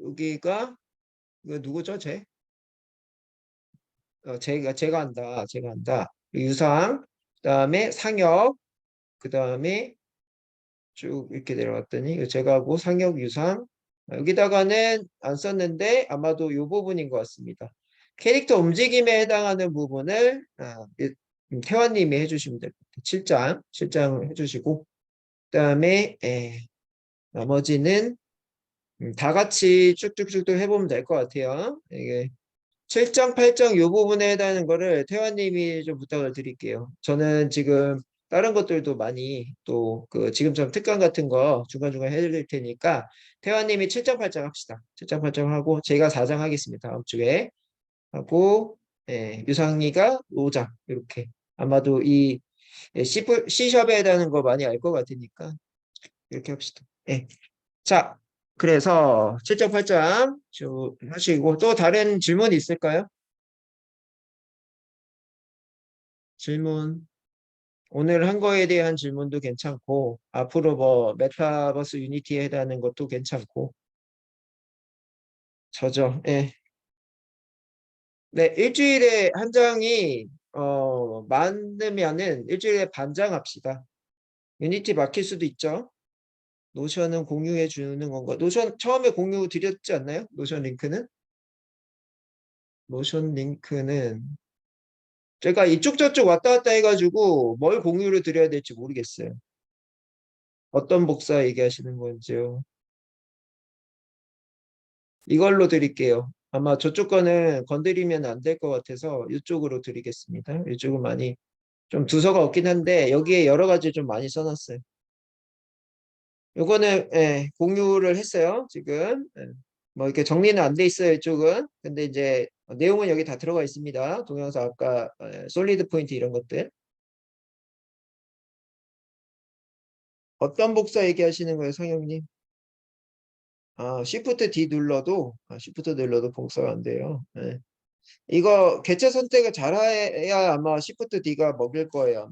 여기가 이거 누구죠? 제가 한다. 유상, 그다음에 상혁, 그다음에 쭉 이렇게 내려갔더니 제가 하고 상혁, 유상 여기다가는 안 썼는데 아마도 이 부분인 것 같습니다. 캐릭터 움직임에 해당하는 부분을 태환님이 해주시면 될 것 같아요. 7장 해주시고 그다음에 나머지는 다 같이 쭉쭉쭉 해보면 될 것 같아요. 이게 7장, 8장 이 부분에 해당하는 거를 태환님이 좀 부탁을 드릴게요. 저는 지금 다른 것들도 많이 또 지금처럼 특강 같은 거 중간중간 해드릴 테니까 태환님이 7장, 8장 합시다. 7장, 8장 하고 제가 4장 하겠습니다. 다음 주에 하고 유상이가 5장 이렇게 아마도 이 C샵에 해당하는 거 많이 알 것 같으니까 이렇게 합시다. 자, 그래서 7.8점 하시고 또 다른 질문 있을까요? 질문. 오늘 한 거에 대한 질문도 괜찮고 앞으로 뭐 메타버스 유니티에 해당하는 것도 괜찮고 저죠. 예. 네, 일주일에 한 장이 많으면은 일주일에 반 장 합시다. 유니티 막힐 수도 있죠. 노션은 공유해 주는 건가? 노션 처음에 공유 드렸지 않나요? 노션 링크는? 노션 링크는 제가 이쪽 저쪽 왔다 갔다 해가지고 뭘 공유를 드려야 될지 모르겠어요. 어떤 복사 얘기하시는 건지요? 이걸로 드릴게요. 아마 저쪽 거는 건드리면 안 될 것 같아서 이쪽으로 드리겠습니다. 이쪽은 많이 좀 두서가 없긴 한데 여기에 여러 가지 좀 많이 써놨어요. 요거는 예, 공유를 했어요. 지금 뭐 이렇게 정리는 안 돼 있어요. 이쪽은. 근데 이제 내용은 여기 다 들어가 있습니다. 동영상 아까 솔리드 포인트 이런 것들. 어떤 복사 얘기하시는 거예요, 성형님? Shift D 눌러도 Shift 눌러도 복사가 안 돼요. 예. 이거 개체 선택을 잘해야 아마 Shift D가 먹일 거예요,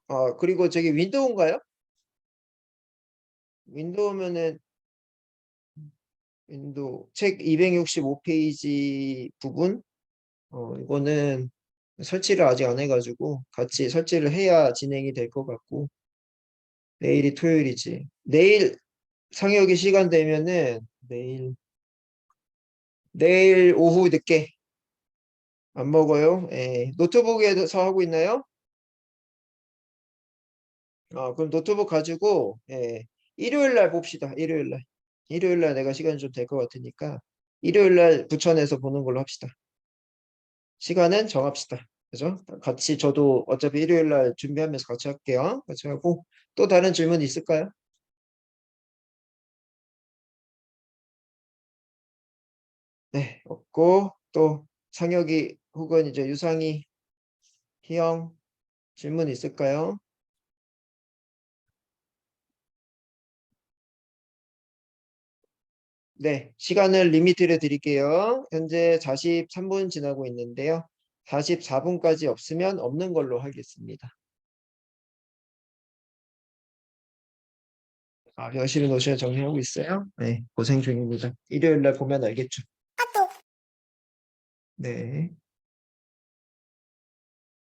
아마. 그리고 저기 윈도우인가요? 윈도우면은 윈도우 책 265페이지 부분 이거는 설치를 아직 안 해가지고 같이 설치를 해야 진행이 될 것 같고 내일이 토요일이지. 내일 상혁이 시간 되면은 내일 오후 늦게 안 먹어요. 예. 노트북에서 하고 있나요? 그럼 노트북 가지고 일요일 날 봅시다. 일요일 날. 일요일 날 내가 시간이 좀 될 것 같으니까 일요일 날 부천에서 보는 걸로 합시다. 시간은 정합시다. 그죠? 같이 저도 어차피 일요일 날 준비하면서 같이 할게요. 같이 하고 또 다른 질문 있을까요? 네, 없고 또 상혁이 혹은 이제 유상이 희영 질문 있을까요? 네, 시간을 리미트를 드릴게요. 현재 43분 지나고 있는데요. 44분까지 없으면 없는 걸로 하겠습니다. 여실히 노시를 정리하고 있어요. 네, 고생 중입니다. 일요일 날 보면 알겠죠. 네.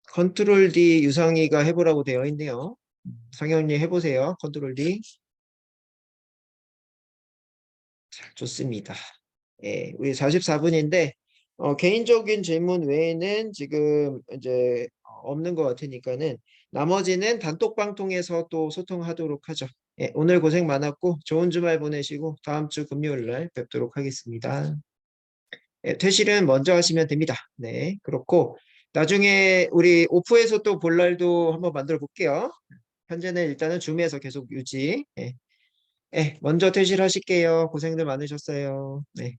컨트롤 D 유상이가 해보라고 되어 있네요. 상현님 해보세요. 컨트롤 D. 자, 좋습니다. 예, 우리 44분인데 개인적인 질문 외에는 지금 이제 없는 것 같으니까는 나머지는 단톡방 통해서 또 소통하도록 하죠. 예, 오늘 고생 많았고 좋은 주말 보내시고 다음 주 금요일 날 뵙도록 하겠습니다. 예, 퇴실은 먼저 하시면 됩니다. 네, 그렇고 나중에 우리 오프에서 또 볼 날도 한번 만들어 볼게요. 현재는 일단은 줌에서 계속 유지. 예, 먼저 퇴실하실게요. 고생들 많으셨어요. 네.